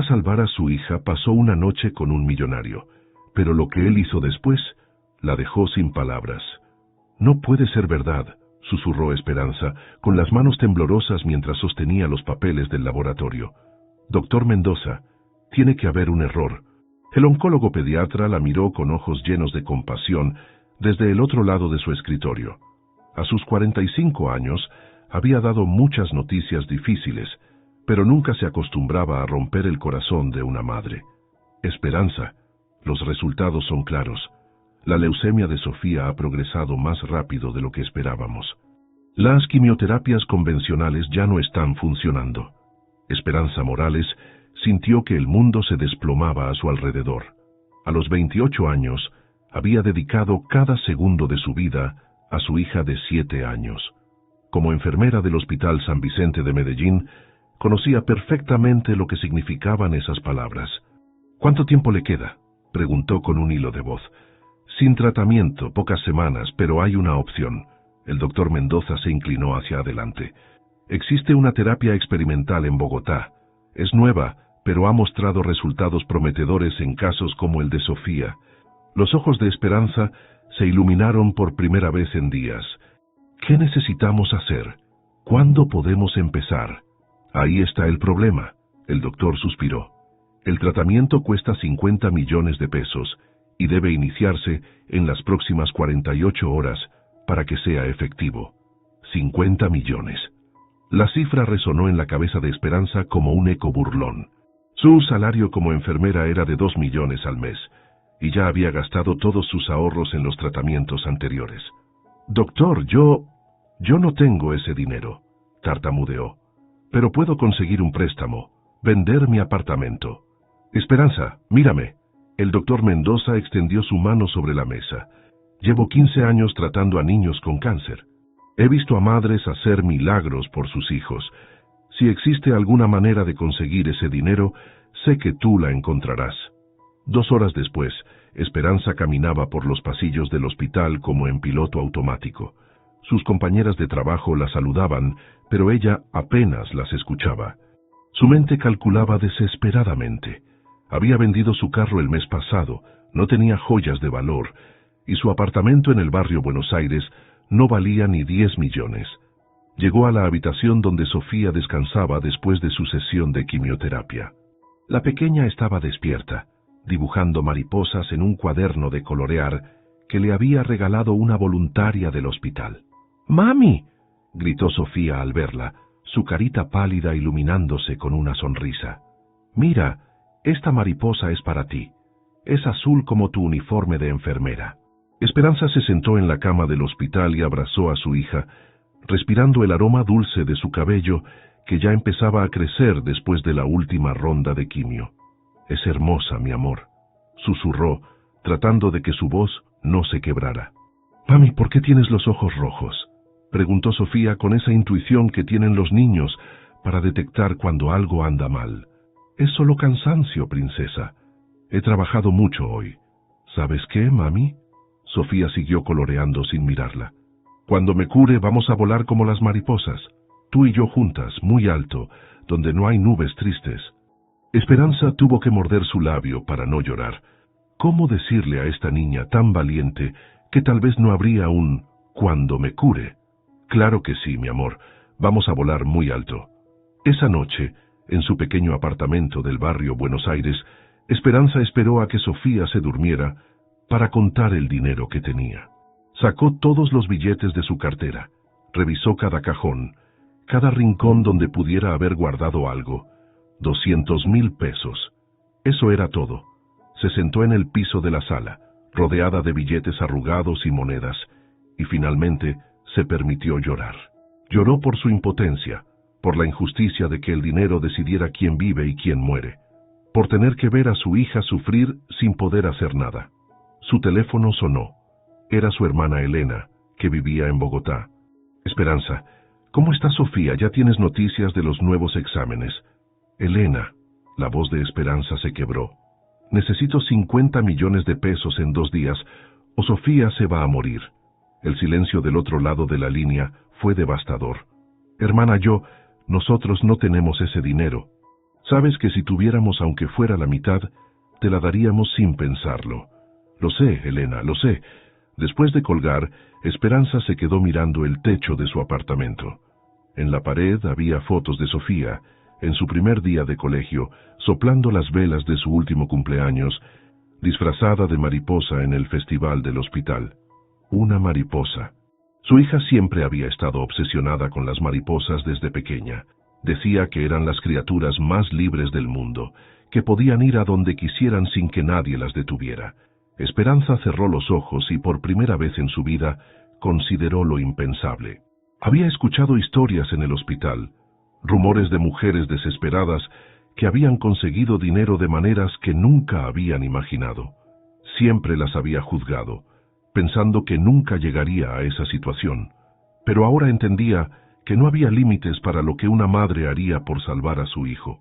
intentara salvar a su hija, pasó una noche con un millonario, pero lo que él hizo después la dejó sin palabras. «No puede ser verdad», susurró Esperanza, con las manos temblorosas mientras sostenía los papeles del laboratorio. «Doctor Mendoza, tiene que haber un error». El oncólogo pediatra la miró con ojos llenos de compasión desde el otro lado de su escritorio. A sus 45 años había dado muchas noticias difíciles, pero nunca se acostumbraba a romper el corazón de una madre. «Esperanza, los resultados son claros. La leucemia de Sofía ha progresado más rápido de lo que esperábamos. Las quimioterapias convencionales ya no están funcionando». Esperanza Morales sintió que el mundo se desplomaba a su alrededor. A los 28 años, había dedicado cada segundo de su vida a su hija de 7 años. Como enfermera del Hospital San Vicente de Medellín, conocía perfectamente lo que significaban esas palabras. «¿Cuánto tiempo le queda?», preguntó con un hilo de voz. «Sin tratamiento, pocas semanas, pero hay una opción». El doctor Mendoza se inclinó hacia adelante. «Existe una terapia experimental en Bogotá. Es nueva, pero ha mostrado resultados prometedores en casos como el de Sofía». Los ojos de Esperanza se iluminaron por primera vez en días. «¿Qué necesitamos hacer? ¿Cuándo podemos empezar?». «Ahí está el problema», el doctor suspiró. «El tratamiento cuesta 50 millones de pesos y debe iniciarse en las próximas 48 horas para que sea efectivo». 50 millones. La cifra resonó en la cabeza de Esperanza como un eco burlón. Su salario como enfermera era de 2 millones al mes, y ya había gastado todos sus ahorros en los tratamientos anteriores. «Doctor, yo no tengo ese dinero», tartamudeó. «Pero puedo conseguir un préstamo, vender mi apartamento». «Esperanza, mírame». El doctor Mendoza extendió su mano sobre la mesa. «Llevo 15 años tratando a niños con cáncer. He visto a madres hacer milagros por sus hijos. Si existe alguna manera de conseguir ese dinero, sé que tú la encontrarás». 2 horas después, Esperanza caminaba por los pasillos del hospital como en piloto automático. Sus compañeras de trabajo la saludaban, pero ella apenas las escuchaba. Su mente calculaba desesperadamente. Había vendido su carro el mes pasado, no tenía joyas de valor, y su apartamento en el barrio Buenos Aires no valía ni 10 millones. Llegó a la habitación donde Sofía descansaba después de su sesión de quimioterapia. La pequeña estaba despierta, dibujando mariposas en un cuaderno de colorear que le había regalado una voluntaria del hospital. «¡Mami!», gritó Sofía al verla, su carita pálida iluminándose con una sonrisa. «Mira, esta mariposa es para ti. Es azul como tu uniforme de enfermera». Esperanza se sentó en la cama del hospital y abrazó a su hija, respirando el aroma dulce de su cabello que ya empezaba a crecer después de la última ronda de quimio. «Es hermosa, mi amor», susurró, tratando de que su voz no se quebrara. «Mami, ¿por qué tienes los ojos rojos?», preguntó Sofía con esa intuición que tienen los niños para detectar cuando algo anda mal. «Es solo cansancio, princesa. He trabajado mucho hoy». «¿Sabes qué, mami?», Sofía siguió coloreando sin mirarla. «Cuando me cure vamos a volar como las mariposas, tú y yo juntas, muy alto, donde no hay nubes tristes». Esperanza tuvo que morder su labio para no llorar. ¿Cómo decirle a esta niña tan valiente que tal vez no habría un «cuando me cure»? «Claro que sí, mi amor, vamos a volar muy alto». Esa noche, en su pequeño apartamento del barrio Buenos Aires, Esperanza esperó a que Sofía se durmiera para contar el dinero que tenía. Sacó todos los billetes de su cartera, revisó cada cajón, cada rincón donde pudiera haber guardado algo. 200,000 pesos. Eso era todo. Se sentó en el piso de la sala, rodeada de billetes arrugados y monedas, y finalmente se permitió llorar. Lloró por su impotencia, por la injusticia de que el dinero decidiera quién vive y quién muere, por tener que ver a su hija sufrir sin poder hacer nada. Su teléfono sonó. Era su hermana Elena, que vivía en Bogotá. «Esperanza, ¿cómo está Sofía? ¿Ya tienes noticias de los nuevos exámenes?» «Elena», la voz de Esperanza se quebró. «Necesito 50 millones de pesos en 2 días, o Sofía se va a morir». El silencio del otro lado de la línea fue devastador. «Hermana, nosotros no tenemos ese dinero». Sabes que si tuviéramos aunque fuera la mitad, te la daríamos sin pensarlo. Lo sé, Elena, lo sé. Después de colgar, Esperanza se quedó mirando el techo de su apartamento. En la pared había fotos de Sofía, en su primer día de colegio, soplando las velas de su último cumpleaños, disfrazada de mariposa en el festival del hospital. Una mariposa. Su hija siempre había estado obsesionada con las mariposas desde pequeña. Decía que eran las criaturas más libres del mundo, que podían ir a donde quisieran sin que nadie las detuviera. Esperanza cerró los ojos y por primera vez en su vida consideró lo impensable. Había escuchado historias en el hospital, rumores de mujeres desesperadas que habían conseguido dinero de maneras que nunca habían imaginado. Siempre las había juzgado, pensando que nunca llegaría a esa situación, pero ahora entendía que no había límites para lo que una madre haría por salvar a su hijo.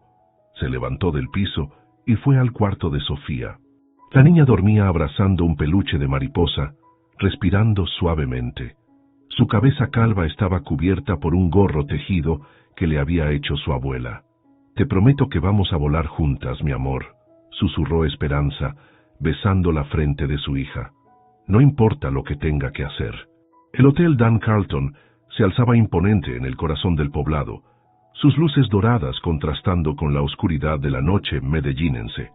Se levantó del piso y fue al cuarto de Sofía. La niña dormía abrazando un peluche de mariposa, respirando suavemente. Su cabeza calva estaba cubierta por un gorro tejido que le había hecho su abuela. «Te prometo que vamos a volar juntas, mi amor», susurró Esperanza, besando la frente de su hija. «No importa lo que tenga que hacer». El Hotel Dan Carlton se alzaba imponente en el corazón del poblado, sus luces doradas contrastando con la oscuridad de la noche medellinense.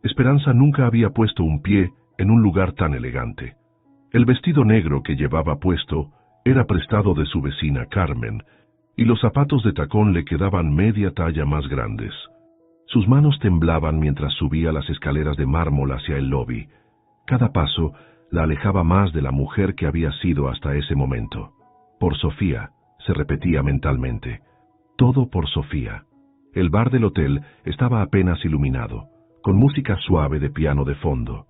Esperanza nunca había puesto un pie en un lugar tan elegante. El vestido negro que llevaba puesto era prestado de su vecina Carmen, y los zapatos de tacón le quedaban media talla más grandes. Sus manos temblaban mientras subía las escaleras de mármol hacia el lobby. Cada paso la alejaba más de la mujer que había sido hasta ese momento. Por Sofía, se repetía mentalmente. Todo por Sofía. El bar del hotel estaba apenas iluminado, con música suave de piano de fondo.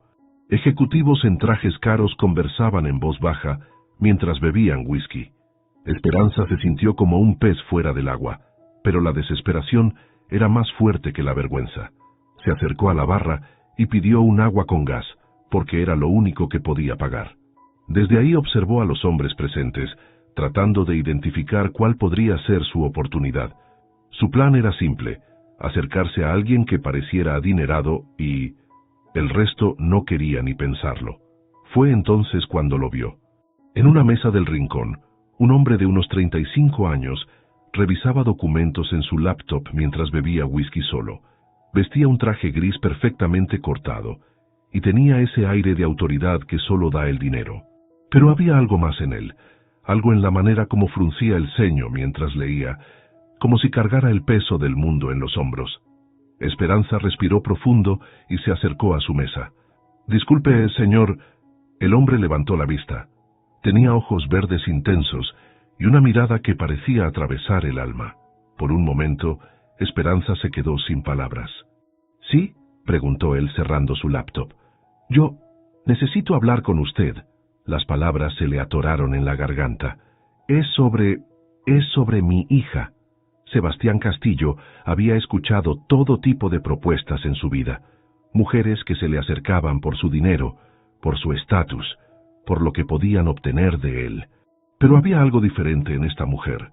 Ejecutivos en trajes caros conversaban en voz baja mientras bebían whisky. Esperanza se sintió como un pez fuera del agua, pero la desesperación era más fuerte que la vergüenza. Se acercó a la barra y pidió un agua con gas, porque era lo único que podía pagar. Desde ahí observó a los hombres presentes, tratando de identificar cuál podría ser su oportunidad. Su plan era simple: acercarse a alguien que pareciera adinerado y... el resto no quería ni pensarlo. Fue entonces cuando lo vio. En una mesa del rincón, un hombre de unos 35 años revisaba documentos en su laptop mientras bebía whisky solo. Vestía un traje gris perfectamente cortado, y tenía ese aire de autoridad que solo da el dinero. Pero había algo más en él, algo en la manera como fruncía el ceño mientras leía, como si cargara el peso del mundo en los hombros. Esperanza respiró profundo y se acercó a su mesa. «Disculpe, señor». El hombre levantó la vista. Tenía ojos verdes intensos y una mirada que parecía atravesar el alma. Por un momento, Esperanza se quedó sin palabras. «¿Sí?», preguntó él cerrando su laptop. «Yo necesito hablar con usted». Las palabras se le atoraron en la garganta. Es sobre mi hija». Sebastián Castillo había escuchado todo tipo de propuestas en su vida. Mujeres que se le acercaban por su dinero, por su estatus, por lo que podían obtener de él. Pero había algo diferente en esta mujer.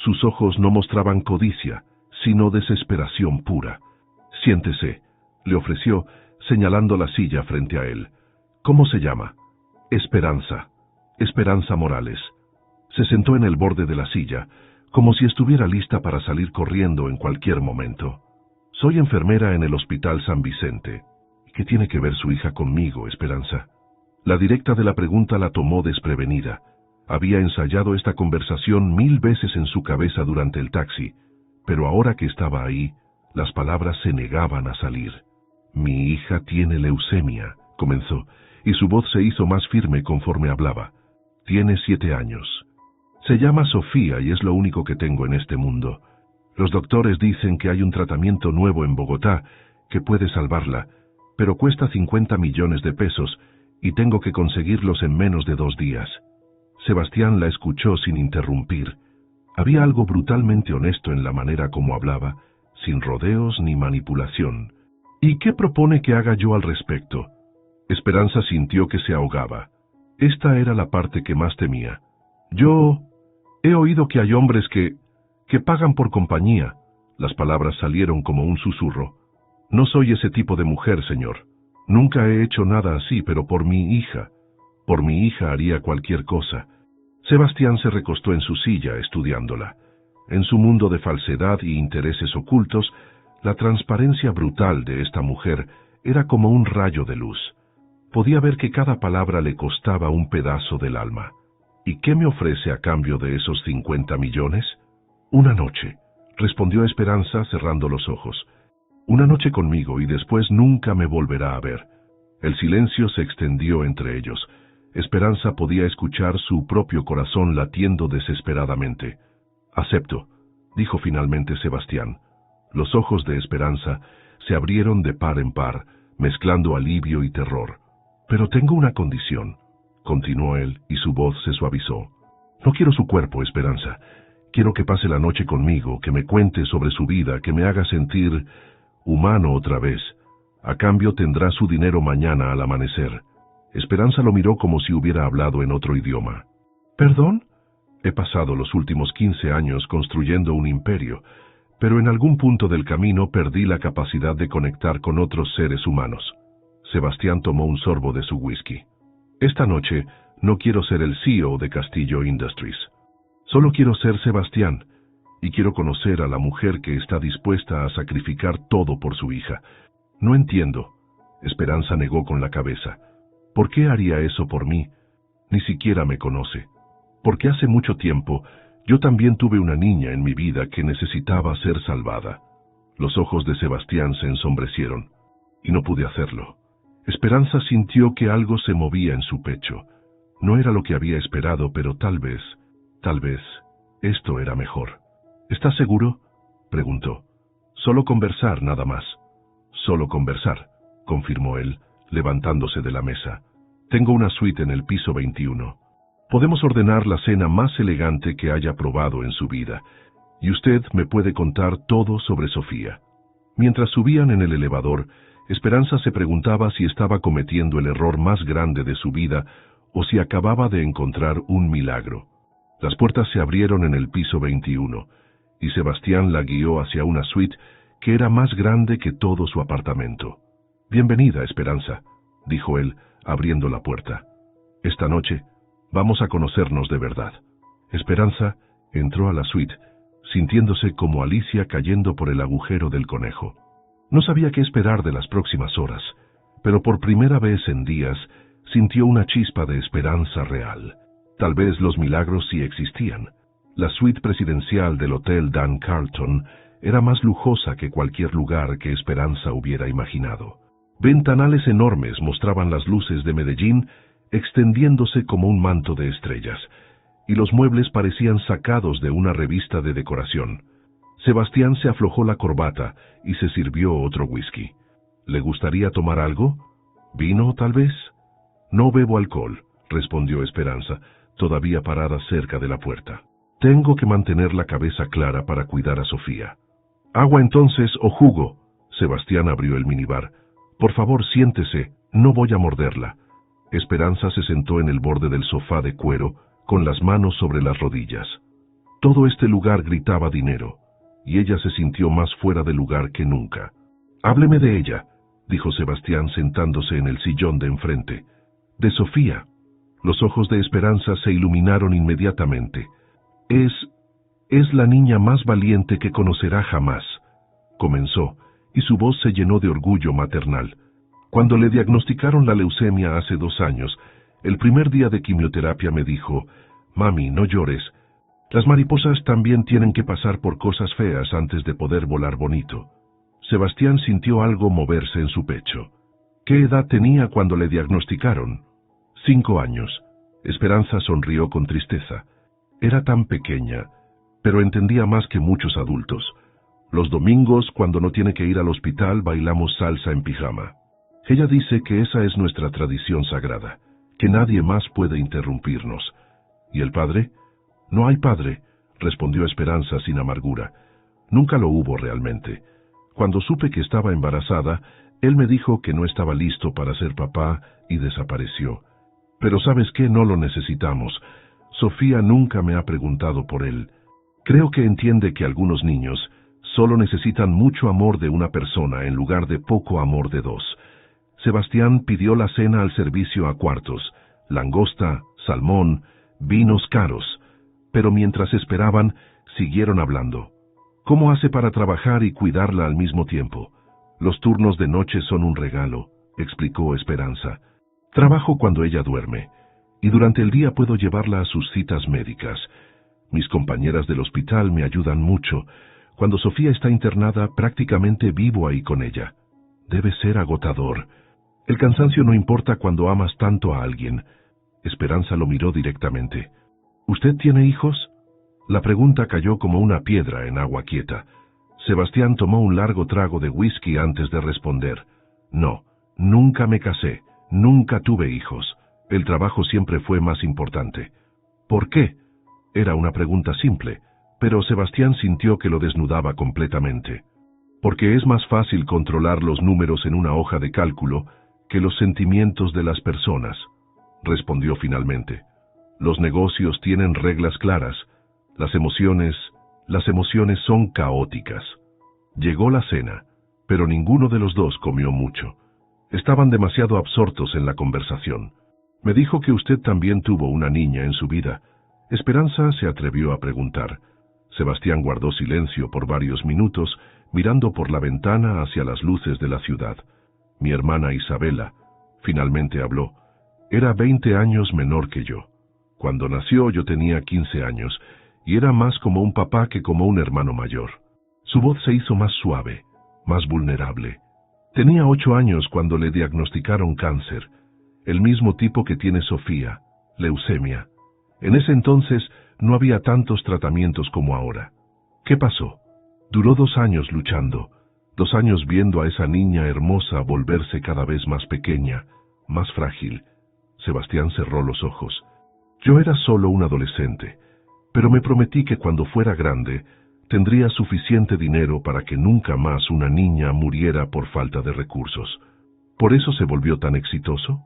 Sus ojos no mostraban codicia, sino desesperación pura. «Siéntese», le ofreció, señalando la silla frente a él. «¿Cómo se llama?» «Esperanza. Esperanza Morales». Se sentó en el borde de la silla, como si estuviera lista para salir corriendo en cualquier momento. «Soy enfermera en el Hospital San Vicente». «¿Qué tiene que ver su hija conmigo, Esperanza?» La directa de la pregunta la tomó desprevenida. Había ensayado esta conversación 1000 veces en su cabeza durante el taxi, pero ahora que estaba ahí, las palabras se negaban a salir. «Mi hija tiene leucemia», comenzó, y su voz se hizo más firme conforme hablaba. «Tiene 7 años. Se llama Sofía y es lo único que tengo en este mundo. Los doctores dicen que hay un tratamiento nuevo en Bogotá que puede salvarla, pero cuesta 50 millones de pesos y tengo que conseguirlos en menos de 2 días». Sebastián la escuchó sin interrumpir. Había algo brutalmente honesto en la manera como hablaba, sin rodeos ni manipulación. «¿Y qué propone que haga yo al respecto?» Esperanza sintió que se ahogaba. Esta era la parte que más temía. «Yo he oído que hay hombres que pagan por compañía. Las palabras salieron como un susurro. No soy ese tipo de mujer, señor. Nunca he hecho nada así, pero por mi hija. Por mi hija haría cualquier cosa. Sebastián se recostó en su silla estudiándola. En su mundo de falsedad y intereses ocultos, la transparencia brutal de esta mujer era como un rayo de luz. Podía ver que cada palabra le costaba un pedazo del alma. ¿Y qué me ofrece a cambio de esos 50 millones? Una noche, respondió Esperanza cerrando los ojos. Una noche conmigo y después nunca me volverá a ver. El silencio se extendió entre ellos. Esperanza podía escuchar su propio corazón latiendo desesperadamente. Acepto, dijo finalmente Sebastián. Los ojos de Esperanza se abrieron de par en par, mezclando alivio y terror. Pero tengo una condición, continuó él, y su voz se suavizó. No quiero su cuerpo, Esperanza. Quiero que pase la noche conmigo, que me cuente sobre su vida, que me haga sentir humano otra vez. A cambio tendrá su dinero mañana al amanecer. Esperanza lo miró como si hubiera hablado en otro idioma. ¿Perdón? He pasado los últimos 15 años construyendo un imperio, pero en algún punto del camino perdí la capacidad de conectar con otros seres humanos. Sebastián tomó un sorbo de su whisky. Esta noche no quiero ser el CEO de Castillo Industries. Solo quiero ser Sebastián, y quiero conocer a la mujer que está dispuesta a sacrificar todo por su hija. No entiendo. Esperanza negó con la cabeza. ¿Por qué haría eso por mí? Ni siquiera me conoce. Porque hace mucho tiempo yo también tuve una niña en mi vida que necesitaba ser salvada. Los ojos de Sebastián se ensombrecieron, y no pude hacerlo. Esperanza sintió que algo se movía en su pecho. No era lo que había esperado, pero tal vez, esto era mejor. ¿Estás seguro?, preguntó. Solo conversar, nada más. Solo conversar, confirmó él, levantándose de la mesa. Tengo una suite en el piso 21. Podemos ordenar la cena más elegante que haya probado en su vida, y usted me puede contar todo sobre Sofía. Mientras subían en el elevador, Esperanza se preguntaba si estaba cometiendo el error más grande de su vida o si acababa de encontrar un milagro. Las puertas se abrieron en el piso 21, y Sebastián la guió hacia una suite que era más grande que todo su apartamento. «Bienvenida, Esperanza», dijo él, abriendo la puerta. «Esta noche vamos a conocernos de verdad». Esperanza entró a la suite, sintiéndose como Alicia cayendo por el agujero del conejo. No sabía qué esperar de las próximas horas, pero por primera vez en días sintió una chispa de esperanza real. Tal vez los milagros sí existían. La suite presidencial del Hotel Dan Carlton era más lujosa que cualquier lugar que Esperanza hubiera imaginado. Ventanales enormes mostraban las luces de Medellín extendiéndose como un manto de estrellas, y los muebles parecían sacados de una revista de decoración. Sebastián se aflojó la corbata y se sirvió otro whisky. ¿Le gustaría tomar algo? ¿Vino, tal vez? No bebo alcohol, respondió Esperanza, todavía parada cerca de la puerta. Tengo que mantener la cabeza clara para cuidar a Sofía. Agua entonces o jugo. Sebastián abrió el minibar. Por favor, siéntese, no voy a morderla. Esperanza se sentó en el borde del sofá de cuero, con las manos sobre las rodillas. Todo este lugar gritaba dinero, y ella se sintió más fuera de lugar que nunca. Hábleme de ella, dijo Sebastián sentándose en el sillón de enfrente. De Sofía. Los ojos de Esperanza se iluminaron inmediatamente. Es la niña más valiente que conocerá jamás, comenzó, y su voz se llenó de orgullo maternal. Cuando le diagnosticaron la leucemia hace 2 años, el primer día de quimioterapia me dijo, «Mami, no llores. Las mariposas también tienen que pasar por cosas feas antes de poder volar bonito». Sebastián sintió algo moverse en su pecho. ¿Qué edad tenía cuando le diagnosticaron? 5 años. Esperanza sonrió con tristeza. Era tan pequeña, pero entendía más que muchos adultos. Los domingos, cuando no tiene que ir al hospital, bailamos salsa en pijama. Ella dice que esa es nuestra tradición sagrada, que nadie más puede interrumpirnos. ¿Y el padre? No hay padre, respondió Esperanza sin amargura. Nunca lo hubo realmente. Cuando supe que estaba embarazada, él me dijo que no estaba listo para ser papá y desapareció. Pero ¿sabes qué? No lo necesitamos. Sofía nunca me ha preguntado por él. Creo que entiende que algunos niños Solo necesitan mucho amor de una persona en lugar de poco amor de dos. Sebastián pidió la cena al servicio a cuartos, langosta, salmón, vinos caros, pero mientras esperaban, siguieron hablando. ¿Cómo hace para trabajar y cuidarla al mismo tiempo? Los turnos de noche son un regalo, explicó Esperanza. Trabajo cuando ella duerme, y durante el día puedo llevarla a sus citas médicas. Mis compañeras del hospital me ayudan mucho. Cuando Sofía está internada, prácticamente vivo ahí con ella. Debe ser agotador. El cansancio no importa cuando amas tanto a alguien. Esperanza lo miró directamente. ¿Usted tiene hijos? La pregunta cayó como una piedra en agua quieta. Sebastián tomó un largo trago de whisky antes de responder. No, nunca me casé, nunca tuve hijos. El trabajo siempre fue más importante. ¿Por qué? Era una pregunta simple, pero Sebastián sintió que lo desnudaba completamente. Porque es más fácil controlar los números en una hoja de cálculo que los sentimientos de las personas, respondió finalmente. Los negocios tienen reglas claras. Las emociones son caóticas. Llegó la cena, pero ninguno de los dos comió mucho. Estaban demasiado absortos en la conversación. Me dijo que usted también tuvo una niña en su vida. Esperanza se atrevió a preguntar. Sebastián guardó silencio por varios minutos, mirando por la ventana hacia las luces de la ciudad. Mi hermana Isabela, finalmente habló. Era 20 años menor que yo. Cuando nació yo tenía 15 años, y era más como un papá que como un hermano mayor. Su voz se hizo más suave, más vulnerable. Tenía 8 años cuando le diagnosticaron cáncer, el mismo tipo que tiene Sofía, leucemia. En ese entonces no había tantos tratamientos como ahora. ¿Qué pasó? Duró 2 años luchando, 2 años viendo a esa niña hermosa volverse cada vez más pequeña, más frágil. Sebastián cerró los ojos. Yo era solo un adolescente, pero me prometí que cuando fuera grande tendría suficiente dinero para que nunca más una niña muriera por falta de recursos. ¿Por eso se volvió tan exitoso?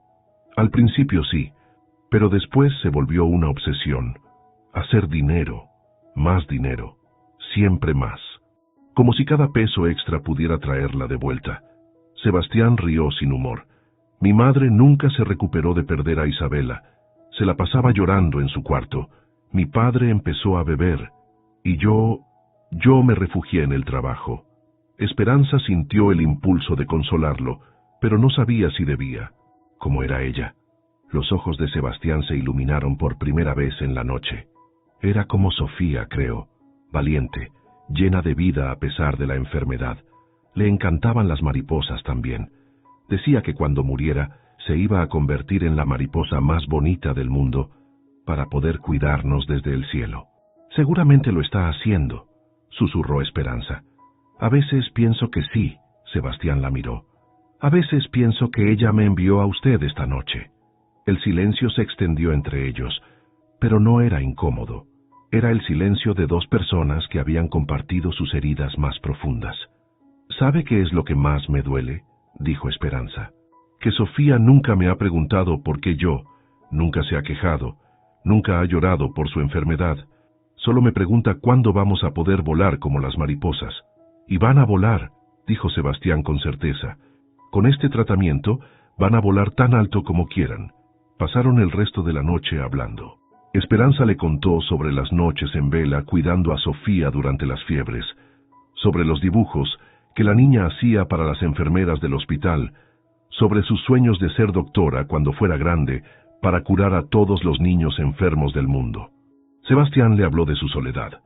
Al principio sí, pero después se volvió una obsesión. Hacer dinero, siempre más. Como si cada peso extra pudiera traerla de vuelta. Sebastián rió sin humor. Mi madre nunca se recuperó de perder a Isabela. Se la pasaba llorando en su cuarto. Mi padre empezó a beber, y yo me refugié en el trabajo. Esperanza sintió el impulso de consolarlo, pero no sabía si debía. ¿Cómo era ella? Los ojos de Sebastián se iluminaron por primera vez en la noche. Era como Sofía, creo, valiente, llena de vida a pesar de la enfermedad. Le encantaban las mariposas también. Decía que cuando muriera se iba a convertir en la mariposa más bonita del mundo para poder cuidarnos desde el cielo. Seguramente lo está haciendo, susurró Esperanza. A veces pienso que sí, Sebastián la miró. A veces pienso que ella me envió a usted esta noche. El silencio se extendió entre ellos, pero no era incómodo. Era el silencio de 2 personas que habían compartido sus heridas más profundas. ¿Sabe qué es lo que más me duele?, dijo Esperanza. Que Sofía nunca me ha preguntado por qué yo, nunca se ha quejado, nunca ha llorado por su enfermedad. Solo me pregunta cuándo vamos a poder volar como las mariposas. Y van a volar, dijo Sebastián con certeza. Con este tratamiento van a volar tan alto como quieran. Pasaron el resto de la noche hablando. Esperanza le contó sobre las noches en vela cuidando a Sofía durante las fiebres, sobre los dibujos que la niña hacía para las enfermeras del hospital, sobre sus sueños de ser doctora cuando fuera grande para curar a todos los niños enfermos del mundo. Sebastián le habló de su soledad,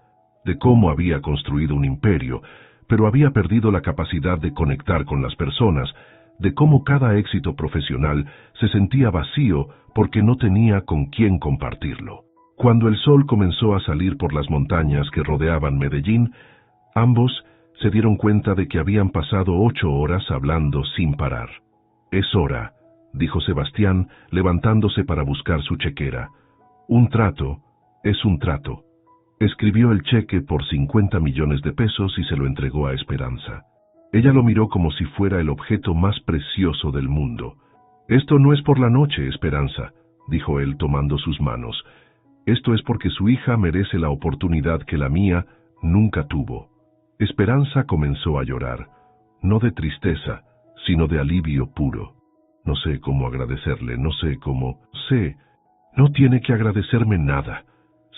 de cómo había construido un imperio, pero había perdido la capacidad de conectar con las personas, de cómo cada éxito profesional se sentía vacío porque no tenía con quién compartirlo. Cuando el sol comenzó a salir por las montañas que rodeaban Medellín, ambos se dieron cuenta de que habían pasado 8 horas hablando sin parar. Es hora, dijo Sebastián, levantándose para buscar su chequera. Un trato es un trato. Escribió el cheque por 50 millones de pesos y se lo entregó a Esperanza. Ella lo miró como si fuera el objeto más precioso del mundo. Esto no es por la noche, Esperanza, dijo él tomando sus manos. Esto es porque su hija merece la oportunidad que la mía nunca tuvo. Esperanza comenzó a llorar, no de tristeza, sino de alivio puro. No sé cómo agradecerle, no sé cómo... No tiene que agradecerme nada.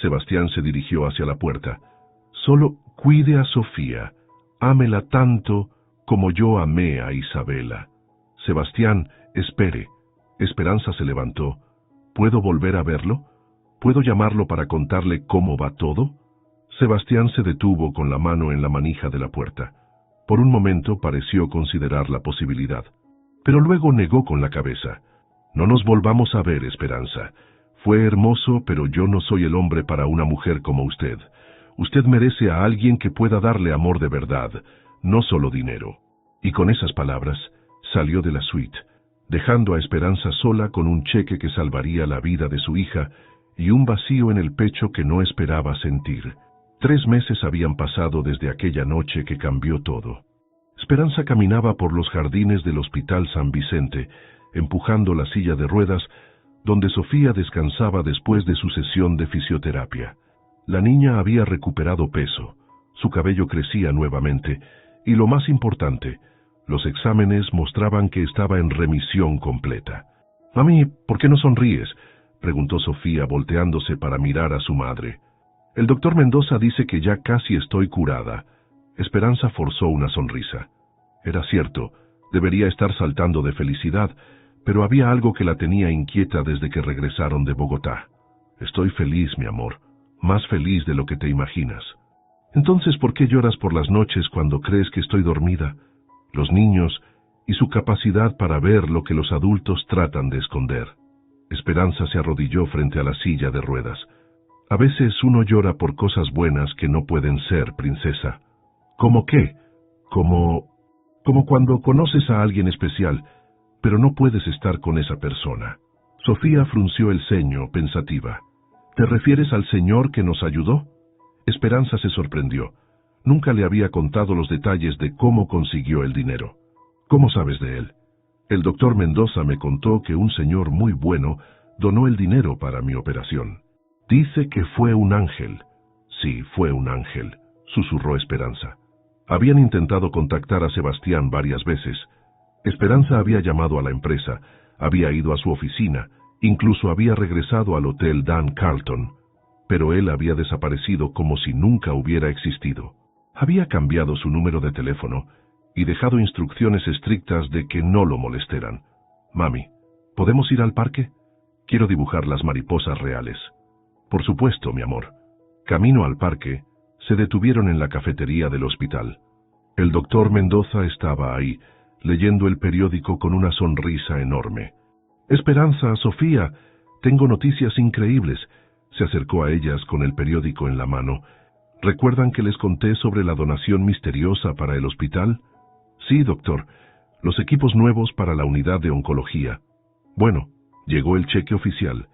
Sebastián se dirigió hacia la puerta. Solo cuide a Sofía, ámela tanto como yo amé a Isabela. Sebastián, espere. Esperanza se levantó. ¿Puedo volver a verlo? ¿Puedo llamarlo para contarle cómo va todo? Sebastián se detuvo con la mano en la manija de la puerta. Por un momento pareció considerar la posibilidad, pero luego negó con la cabeza. No nos volvamos a ver, Esperanza. Fue hermoso, pero yo no soy el hombre para una mujer como usted. Usted merece a alguien que pueda darle amor de verdad, no solo dinero. Y con esas palabras, salió de la suite, dejando a Esperanza sola con un cheque que salvaría la vida de su hija y un vacío en el pecho que no esperaba sentir. 3 meses habían pasado desde aquella noche que cambió todo. Esperanza caminaba por los jardines del Hospital San Vicente, empujando la silla de ruedas, donde Sofía descansaba después de su sesión de fisioterapia. La niña había recuperado peso, su cabello crecía nuevamente, y lo más importante, los exámenes mostraban que estaba en remisión completa. «Mami, ¿por qué no sonríes?», preguntó Sofía volteándose para mirar a su madre. «El doctor Mendoza dice que ya casi estoy curada». Esperanza forzó una sonrisa. Era cierto, debería estar saltando de felicidad, pero había algo que la tenía inquieta desde que regresaron de Bogotá. «Estoy feliz, mi amor, más feliz de lo que te imaginas». «Entonces, ¿por qué lloras por las noches cuando crees que estoy dormida?». Los niños y su capacidad para ver lo que los adultos tratan de esconder. Esperanza se arrodilló frente a la silla de ruedas. «A veces uno llora por cosas buenas que no pueden ser, princesa». «¿Cómo qué?». Como cuando conoces a alguien especial, pero no puedes estar con esa persona». Sofía frunció el ceño, pensativa. «¿Te refieres al señor que nos ayudó?». Esperanza se sorprendió. Nunca le había contado los detalles de cómo consiguió el dinero. «¿Cómo sabes de él?». «El doctor Mendoza me contó que un señor muy bueno donó el dinero para mi operación». «Dice que fue un ángel». «Sí, fue un ángel», susurró Esperanza. Habían intentado contactar a Sebastián varias veces. Esperanza había llamado a la empresa, había ido a su oficina, incluso había regresado al Hotel Dan Carlton, pero él había desaparecido como si nunca hubiera existido. Había cambiado su número de teléfono y dejado instrucciones estrictas de que no lo molestaran. «Mami, ¿podemos ir al parque? Quiero dibujar las mariposas reales». «Por supuesto, mi amor». Camino al parque, se detuvieron en la cafetería del hospital. El doctor Mendoza estaba ahí, leyendo el periódico con una sonrisa enorme. «Esperanza, Sofía, tengo noticias increíbles». Se acercó a ellas con el periódico en la mano. «¿Recuerdan que les conté sobre la donación misteriosa para el hospital?». «Sí, doctor, los equipos nuevos para la unidad de oncología». «Bueno, llegó el cheque oficial.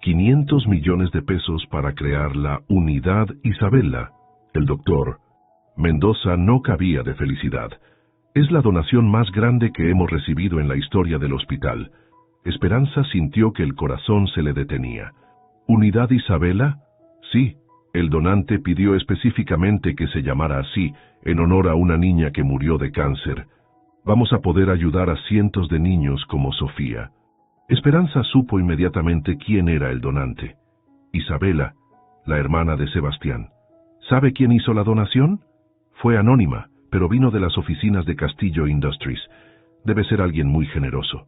500 millones de pesos para crear la Unidad Isabela». El doctor Mendoza no cabía de felicidad. «Es la donación más grande que hemos recibido en la historia del hospital». Esperanza sintió que el corazón se le detenía. «¿Unidad Isabela?». «Sí». El donante pidió específicamente que se llamara así, en honor a una niña que murió de cáncer. Vamos a poder ayudar a cientos de niños como Sofía». Esperanza supo inmediatamente quién era el donante. Isabela, la hermana de Sebastián. ¿Sabe quién hizo la donación? Fue anónima, pero vino de las oficinas de Castillo Industries. Debe ser alguien muy generoso.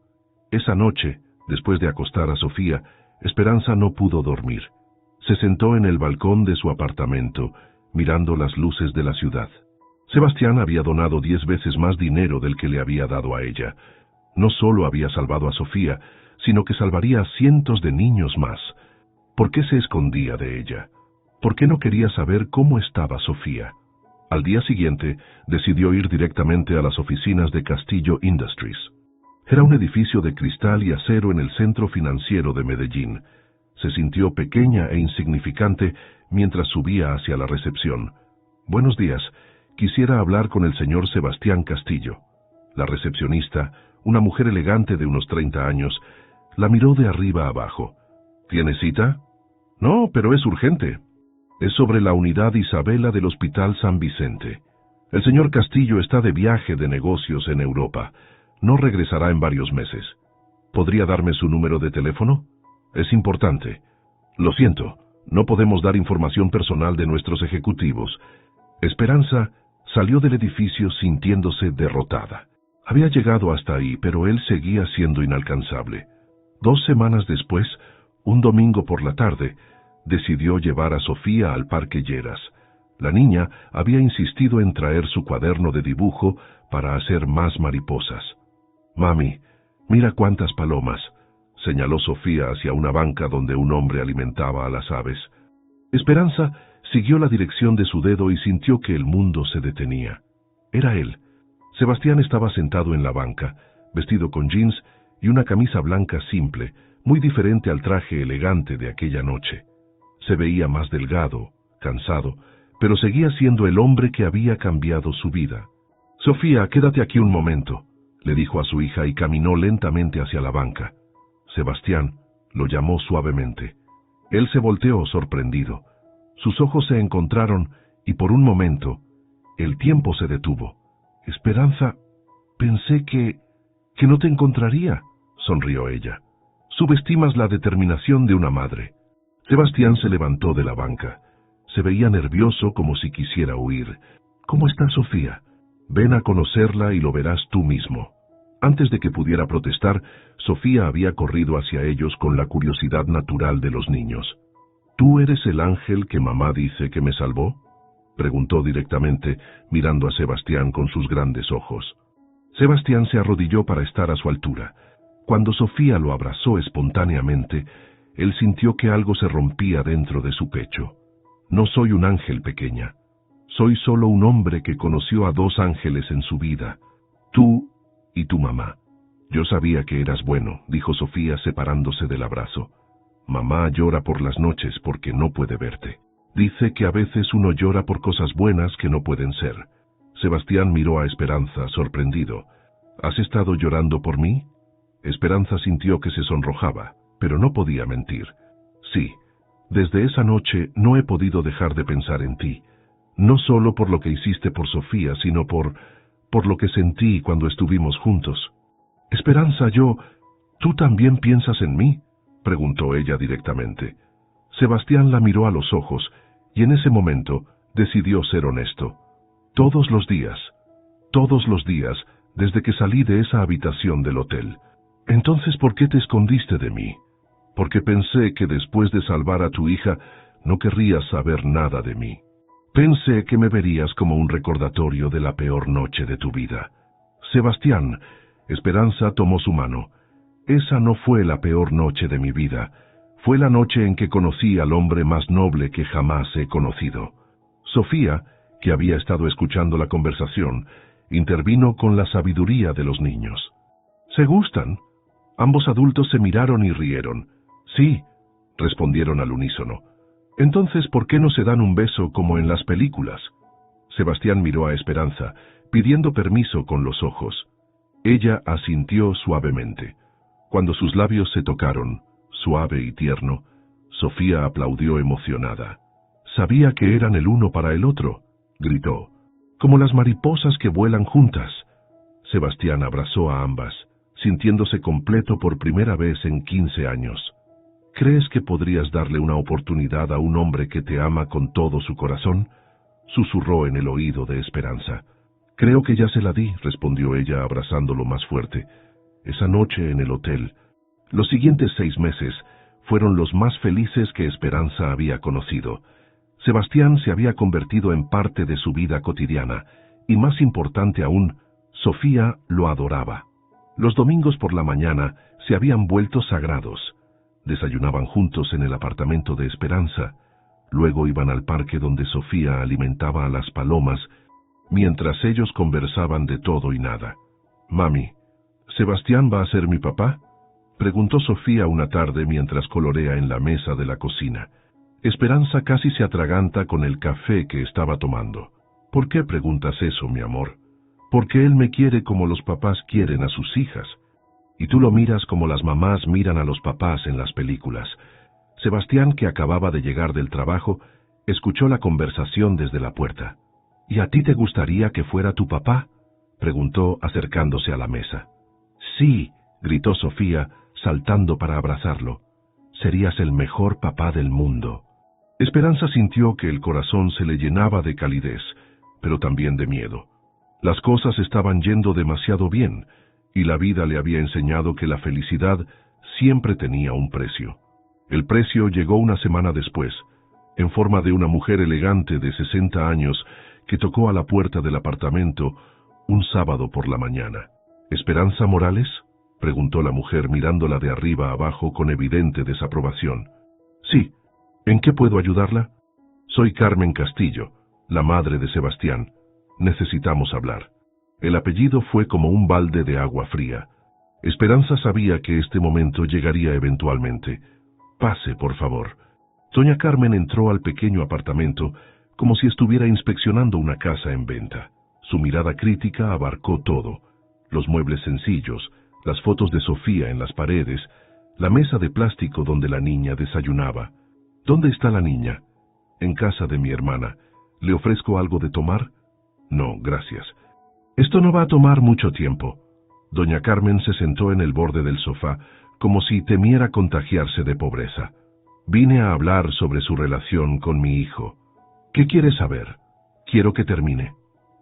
Esa noche, después de acostar a Sofía, Esperanza no pudo dormir. Se sentó en el balcón de su apartamento, mirando las luces de la ciudad. Sebastián había donado 10 veces más dinero del que le había dado a ella. No solo había salvado a Sofía, sino que salvaría a cientos de niños más. ¿Por qué se escondía de ella? ¿Por qué no quería saber cómo estaba Sofía? Al día siguiente, decidió ir directamente a las oficinas de Castillo Industries. Era un edificio de cristal y acero en el centro financiero de Medellín. Se sintió pequeña e insignificante mientras subía hacia la recepción. «Buenos días. Quisiera hablar con el señor Sebastián Castillo». La recepcionista, una mujer elegante de unos 30 años, la miró de arriba abajo. «¿Tiene cita?». «No, pero es urgente. Es sobre la unidad Isabela del Hospital San Vicente». El señor Castillo está de viaje de negocios en Europa. No regresará en varios meses. ¿Podría darme su número de teléfono? Es importante. Lo siento, no podemos dar información personal de nuestros ejecutivos. Esperanza salió del edificio sintiéndose derrotada. Había llegado hasta ahí, pero él seguía siendo inalcanzable. 2 semanas después, un domingo por la tarde, decidió llevar a Sofía al Parque Lleras. La niña había insistido en traer su cuaderno de dibujo para hacer más mariposas. «Mami, mira cuántas palomas», señaló Sofía hacia una banca donde un hombre alimentaba a las aves. Esperanza siguió la dirección de su dedo y sintió que el mundo se detenía. Era él. Sebastián estaba sentado en la banca, vestido con jeans y una camisa blanca simple, muy diferente al traje elegante de aquella noche. Se veía más delgado, cansado, pero seguía siendo el hombre que había cambiado su vida. «Sofía, quédate aquí un momento», le dijo a su hija y caminó lentamente hacia la banca. Sebastián lo llamó suavemente. Él se volteó sorprendido. Sus ojos se encontraron y por un momento el tiempo se detuvo. «Esperanza, pensé que no te encontraría», sonrió ella. «Subestimas la determinación de una madre». Sebastián se levantó de la banca. Se veía nervioso como si quisiera huir. «¿Cómo está Sofía? Ven a conocerla y lo verás tú mismo». Antes de que pudiera protestar, Sofía había corrido hacia ellos con la curiosidad natural de los niños. «¿Tú eres el ángel que mamá dice que me salvó?», preguntó directamente, mirando a Sebastián con sus grandes ojos. Sebastián se arrodilló para estar a su altura. Cuando Sofía lo abrazó espontáneamente, él sintió que algo se rompía dentro de su pecho. «No soy un ángel, pequeña. Soy solo un hombre que conoció a 2 ángeles en su vida, tú y tu mamá». «Yo sabía que eras bueno», dijo Sofía separándose del abrazo. «Mamá llora por las noches porque no puede verte. Dice que a veces uno llora por cosas buenas que no pueden ser». Sebastián miró a Esperanza, sorprendido. «¿Has estado llorando por mí?». Esperanza sintió que se sonrojaba, pero no podía mentir. «Sí, desde esa noche no he podido dejar de pensar en ti, no solo por lo que hiciste por Sofía, sino por lo que sentí cuando estuvimos juntos». «Esperanza, ¿tú también piensas en mí?», preguntó ella directamente. Sebastián la miró a los ojos y en ese momento decidió ser honesto. Todos los días, desde que salí de esa habitación del hotel». «Entonces, ¿por qué te escondiste de mí?». «Porque pensé que después de salvar a tu hija no querrías saber nada de mí. Pensé que me verías como un recordatorio de la peor noche de tu vida». «Sebastián», Esperanza tomó su mano. «Esa no fue la peor noche de mi vida. Fue la noche en que conocí al hombre más noble que jamás he conocido». Sofía, que había estado escuchando la conversación, intervino con la sabiduría de los niños. «¿Se gustan?». Ambos adultos se miraron y rieron. «Sí», respondieron al unísono. «Entonces, ¿por qué no se dan un beso como en las películas?». Sebastián miró a Esperanza, pidiendo permiso con los ojos. Ella asintió suavemente. Cuando sus labios se tocaron, suave y tierno, Sofía aplaudió emocionada. «Sabía que eran el uno para el otro», gritó, «como las mariposas que vuelan juntas». Sebastián abrazó a ambas, sintiéndose completo por primera vez en 15 años. «¿Crees que podrías darle una oportunidad a un hombre que te ama con todo su corazón?», susurró en el oído de Esperanza. «Creo que ya se la di», respondió ella abrazándolo más fuerte. Esa noche en el hotel, los siguientes 6 meses, fueron los más felices que Esperanza había conocido. Sebastián se había convertido en parte de su vida cotidiana, y más importante aún, Sofía lo adoraba. Los domingos por la mañana se habían vuelto sagrados. Desayunaban juntos en el apartamento de Esperanza. Luego iban al parque donde Sofía alimentaba a las palomas, mientras ellos conversaban de todo y nada. «Mami, ¿Sebastián va a ser mi papá?», preguntó Sofía una tarde mientras colorea en la mesa de la cocina. Esperanza casi se atraganta con el café que estaba tomando. «¿Por qué preguntas eso, mi amor?». «Porque él me quiere como los papás quieren a sus hijas. Y tú lo miras como las mamás miran a los papás en las películas». Sebastián, que acababa de llegar del trabajo, escuchó la conversación desde la puerta. ¿Y a ti te gustaría que fuera tu papá?, preguntó acercándose a la mesa. Sí, gritó Sofía, saltando para abrazarlo. Serías el mejor papá del mundo. Esperanza sintió que el corazón se le llenaba de calidez, pero también de miedo. Las cosas estaban yendo demasiado bien, y la vida le había enseñado que la felicidad siempre tenía un precio. El precio llegó una semana después, en forma de una mujer elegante de 60 años que tocó a la puerta del apartamento un sábado por la mañana. ¿Esperanza Morales?, preguntó la mujer mirándola de arriba a abajo con evidente desaprobación. Sí. ¿En qué puedo ayudarla? Soy Carmen Castillo, la madre de Sebastián. Necesitamos hablar. El apellido fue como un balde de agua fría. Esperanza sabía que este momento llegaría eventualmente. Pase, por favor. Doña Carmen entró al pequeño apartamento como si estuviera inspeccionando una casa en venta. Su mirada crítica abarcó todo: los muebles sencillos, las fotos de Sofía en las paredes, la mesa de plástico donde la niña desayunaba. ¿Dónde está la niña? En casa de mi hermana. ¿Le ofrezco algo de tomar? No, gracias. Esto no va a tomar mucho tiempo. Doña Carmen se sentó en el borde del sofá, como si temiera contagiarse de pobreza. Vine a hablar sobre su relación con mi hijo. ¿Qué quiere saber? Quiero que termine.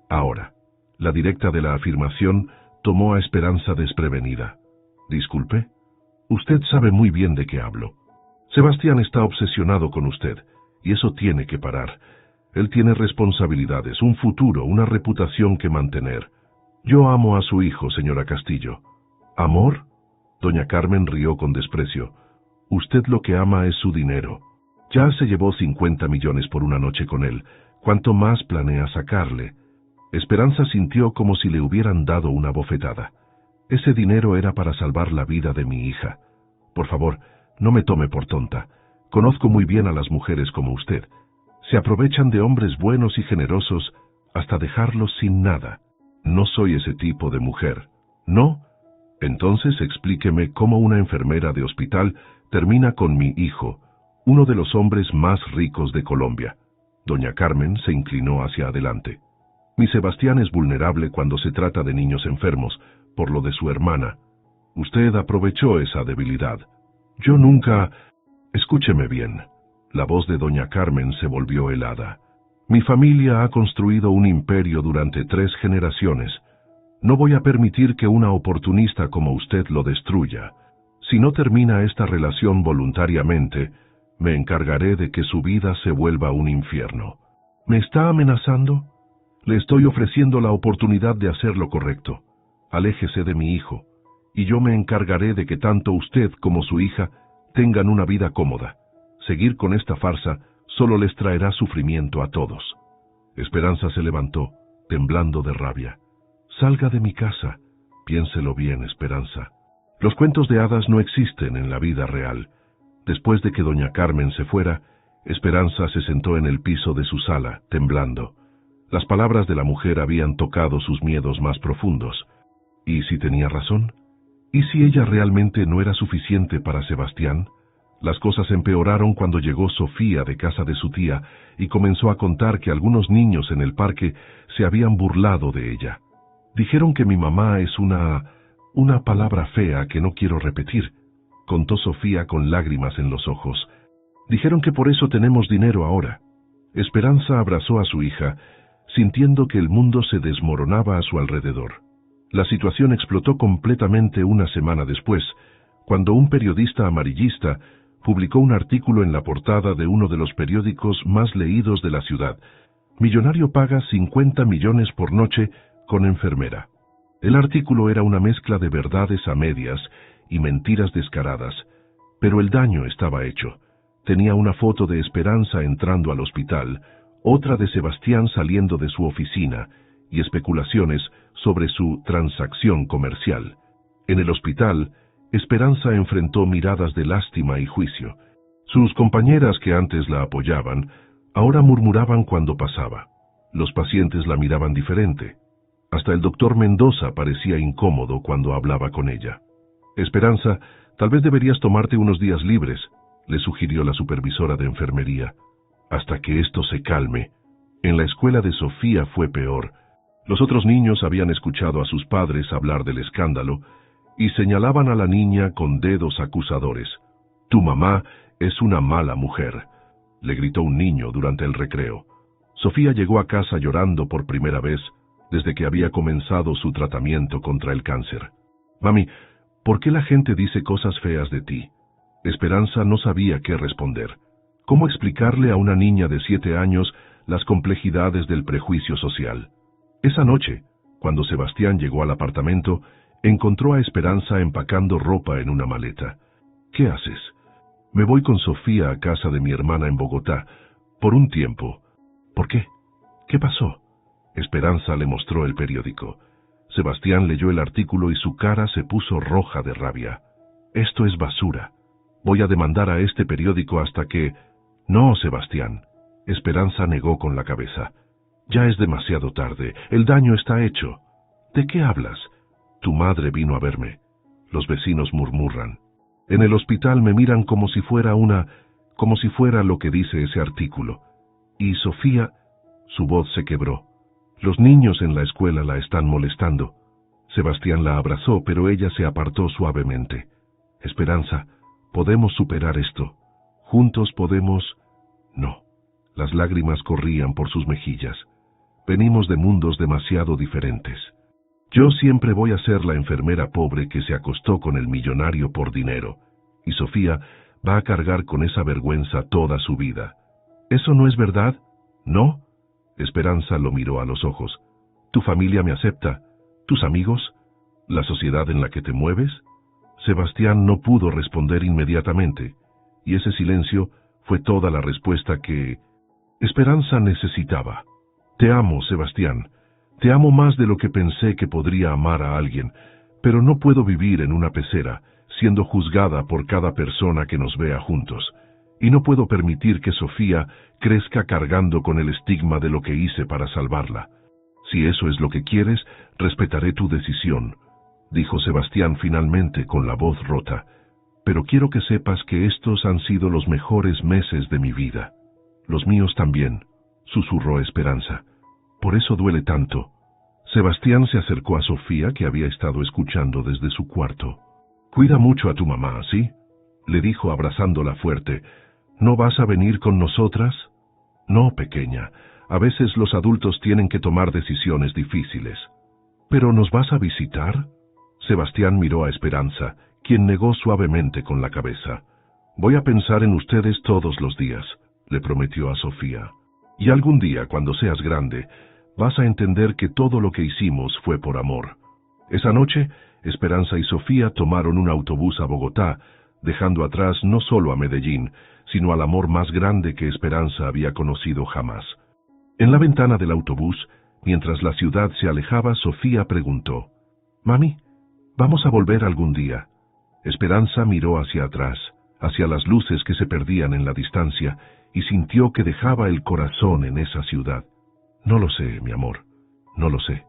Ahora. La directa de la afirmación tomó a Esperanza desprevenida. Disculpe. Usted sabe muy bien de qué hablo. Sebastián está obsesionado con usted, y eso tiene que parar. Él tiene responsabilidades, un futuro, una reputación que mantener. Yo amo a su hijo, señora Castillo. ¿Amor? Doña Carmen rió con desprecio. Usted lo que ama es su dinero. Ya se llevó 50 millones por una noche con él. ¿Cuánto más planea sacarle? Esperanza sintió como si le hubieran dado una bofetada. Ese dinero era para salvar la vida de mi hija. Por favor, no me tome por tonta. Conozco muy bien a las mujeres como usted. Se aprovechan de hombres buenos y generosos hasta dejarlos sin nada. No soy ese tipo de mujer. ¿No? Entonces explíqueme cómo una enfermera de hospital termina con mi hijo, uno de los hombres más ricos de Colombia. Doña Carmen se inclinó hacia adelante. Mi Sebastián es vulnerable cuando se trata de niños enfermos, por lo de su hermana. Usted aprovechó esa debilidad. Yo nunca... Escúcheme bien. La voz de doña Carmen se volvió helada. Mi familia ha construido un imperio durante 3 generaciones. No voy a permitir que una oportunista como usted lo destruya. Si no termina esta relación voluntariamente, me encargaré de que su vida se vuelva un infierno. ¿Me está amenazando? Le estoy ofreciendo la oportunidad de hacer lo correcto. Aléjese de mi hijo, y yo me encargaré de que tanto usted como su hija tengan una vida cómoda. Seguir con esta farsa solo les traerá sufrimiento a todos. Esperanza se levantó, temblando de rabia. Salga de mi casa. Piénselo bien, Esperanza. Los cuentos de hadas no existen en la vida real. Después de que doña Carmen se fuera, Esperanza se sentó en el piso de su sala, temblando. Las palabras de la mujer habían tocado sus miedos más profundos. ¿Y si tenía razón? ¿Y si ella realmente no era suficiente para Sebastián? Las cosas empeoraron cuando llegó Sofía de casa de su tía y comenzó a contar que algunos niños en el parque se habían burlado de ella. Dijeron que mi mamá es una palabra fea que no quiero repetir, contó Sofía con lágrimas en los ojos. Dijeron que por eso tenemos dinero ahora. Esperanza abrazó a su hija, sintiendo que el mundo se desmoronaba a su alrededor. La situación explotó completamente una semana después, cuando un periodista amarillista publicó un artículo en la portada de uno de los periódicos más leídos de la ciudad. Millonario paga 50 millones por noche con enfermera. El artículo era una mezcla de verdades a medias y mentiras descaradas, pero el daño estaba hecho. Tenía una foto de Esperanza entrando al hospital, otra de Sebastián saliendo de su oficina, y especulaciones sobre su transacción comercial. En el hospital, Esperanza enfrentó miradas de lástima y juicio. Sus compañeras que antes la apoyaban, ahora murmuraban cuando pasaba. Los pacientes la miraban diferente. Hasta el doctor Mendoza parecía incómodo cuando hablaba con ella. Esperanza, tal vez deberías tomarte unos días libres, le sugirió la supervisora de enfermería. Hasta que esto se calme. En la escuela de Sofía fue peor. Los otros niños habían escuchado a sus padres hablar del escándalo y señalaban a la niña con dedos acusadores. «Tu mamá es una mala mujer», le gritó un niño durante el recreo. Sofía llegó a casa llorando por primera vez desde que había comenzado su tratamiento contra el cáncer. «Mami, ¿por qué la gente dice cosas feas de ti?». Esperanza no sabía qué responder. ¿Cómo explicarle a una niña de 7 años las complejidades del prejuicio social? Esa noche, cuando Sebastián llegó al apartamento, encontró a Esperanza empacando ropa en una maleta. «¿Qué haces?». «Me voy con Sofía a casa de mi hermana en Bogotá, por un tiempo». «¿Por qué? ¿Qué pasó?». Esperanza le mostró el periódico. Sebastián leyó el artículo y su cara se puso roja de rabia. «Esto es basura. Voy a demandar a este periódico hasta que...». «No, Sebastián». Esperanza negó con la cabeza. «Ya es demasiado tarde. El daño está hecho». «¿De qué hablas?». «Tu madre vino a verme. Los vecinos murmuran. En el hospital me miran como si fuera lo que dice ese artículo. Y Sofía...». Su voz se quebró. «Los niños en la escuela la están molestando». Sebastián la abrazó, pero ella se apartó suavemente. «Esperanza, podemos superar esto. Juntos podemos...». «No». Las lágrimas corrían por sus mejillas. «Venimos de mundos demasiado diferentes. Yo siempre voy a ser la enfermera pobre que se acostó con el millonario por dinero, y Sofía va a cargar con esa vergüenza toda su vida». «¿Eso no es verdad?». «¿No?». Esperanza lo miró a los ojos. «¿Tu familia me acepta? ¿Tus amigos? ¿La sociedad en la que te mueves?». Sebastián no pudo responder inmediatamente, y ese silencio fue toda la respuesta que Esperanza necesitaba. «Te amo, Sebastián. Te amo más de lo que pensé que podría amar a alguien, pero no puedo vivir en una pecera, siendo juzgada por cada persona que nos vea juntos. Y no puedo permitir que Sofía crezca cargando con el estigma de lo que hice para salvarla. Si eso es lo que quieres, respetaré tu decisión», dijo Sebastián finalmente con la voz rota. «Pero quiero que sepas que estos han sido los mejores meses de mi vida». «Los míos también», susurró Esperanza. «Por eso duele tanto». Sebastián se acercó a Sofía, que había estado escuchando desde su cuarto. «Cuida mucho a tu mamá, ¿sí?», le dijo abrazándola fuerte. «¿No vas a venir con nosotras?». «No, pequeña. A veces los adultos tienen que tomar decisiones difíciles». «¿Pero nos vas a visitar?». Sebastián miró a Esperanza, quien negó suavemente con la cabeza. «Voy a pensar en ustedes todos los días», le prometió a Sofía. «Y algún día, cuando seas grande, vas a entender que todo lo que hicimos fue por amor». Esa noche, Esperanza y Sofía tomaron un autobús a Bogotá, dejando atrás no solo a Medellín, sino al amor más grande que Esperanza había conocido jamás. En la ventana del autobús, mientras la ciudad se alejaba, Sofía preguntó: «Mami, ¿vamos a volver algún día?». Esperanza miró hacia atrás, hacia las luces que se perdían en la distancia, y sintió que dejaba el corazón en esa ciudad. «No lo sé, mi amor, no lo sé».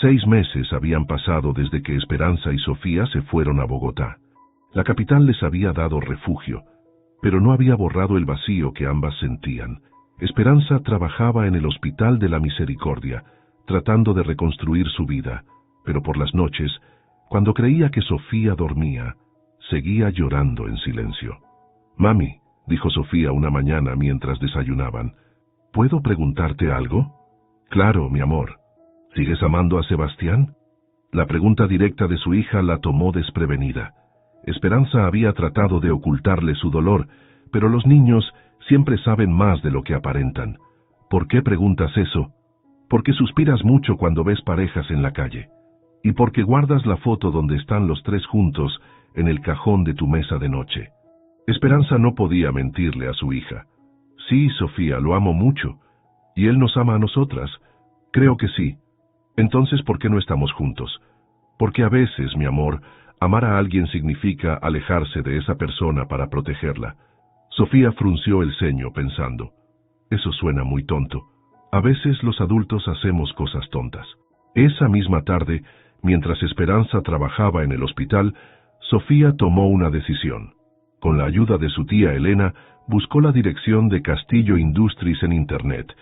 6 meses habían pasado desde que Esperanza y Sofía se fueron a Bogotá. La capital les había dado refugio, pero no había borrado el vacío que ambas sentían. Esperanza trabajaba en el Hospital de la Misericordia, tratando de reconstruir su vida, pero por las noches, cuando creía que Sofía dormía, seguía llorando en silencio. «Mami», dijo Sofía una mañana mientras desayunaban, «¿puedo preguntarte algo?». «Claro, mi amor». «¿Sigues amando a Sebastián?». La pregunta directa de su hija la tomó desprevenida. Esperanza había tratado de ocultarle su dolor, pero los niños siempre saben más de lo que aparentan. «¿Por qué preguntas eso?». «Porque suspiras mucho cuando ves parejas en la calle. Y porque guardas la foto donde están los 3 juntos en el cajón de tu mesa de noche». Esperanza no podía mentirle a su hija. «Sí, Sofía, lo amo mucho. ¿Y él nos ama a nosotras?». «Creo que sí». «Entonces, ¿por qué no estamos juntos?». «Porque a veces, mi amor, amar a alguien significa alejarse de esa persona para protegerla». Sofía frunció el ceño pensando: «Eso suena muy tonto. A veces los adultos hacemos cosas tontas». Esa misma tarde, mientras Esperanza trabajaba en el hospital, Sofía tomó una decisión. Con la ayuda de su tía Elena, buscó la dirección de Castillo Industries en Internet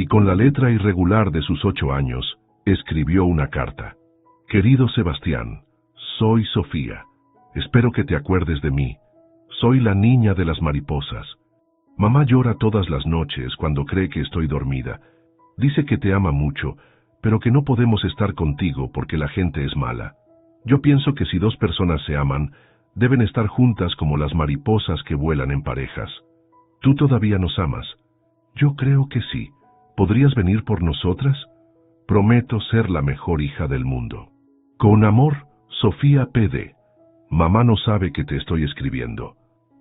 y con la letra irregular de sus 8 años, escribió una carta. Querido Sebastián, soy Sofía. Espero que te acuerdes de mí. Soy la niña de las mariposas. Mamá llora todas las noches cuando cree que estoy dormida. Dice que te ama mucho, pero que no podemos estar contigo porque la gente es mala. Yo pienso que si 2 personas se aman, deben estar juntas como las mariposas que vuelan en parejas. ¿Tú todavía nos amas? Yo creo que sí. ¿Podrías venir por nosotras? Prometo ser la mejor hija del mundo. Con amor, Sofía P.D. Mamá no sabe que te estoy escribiendo.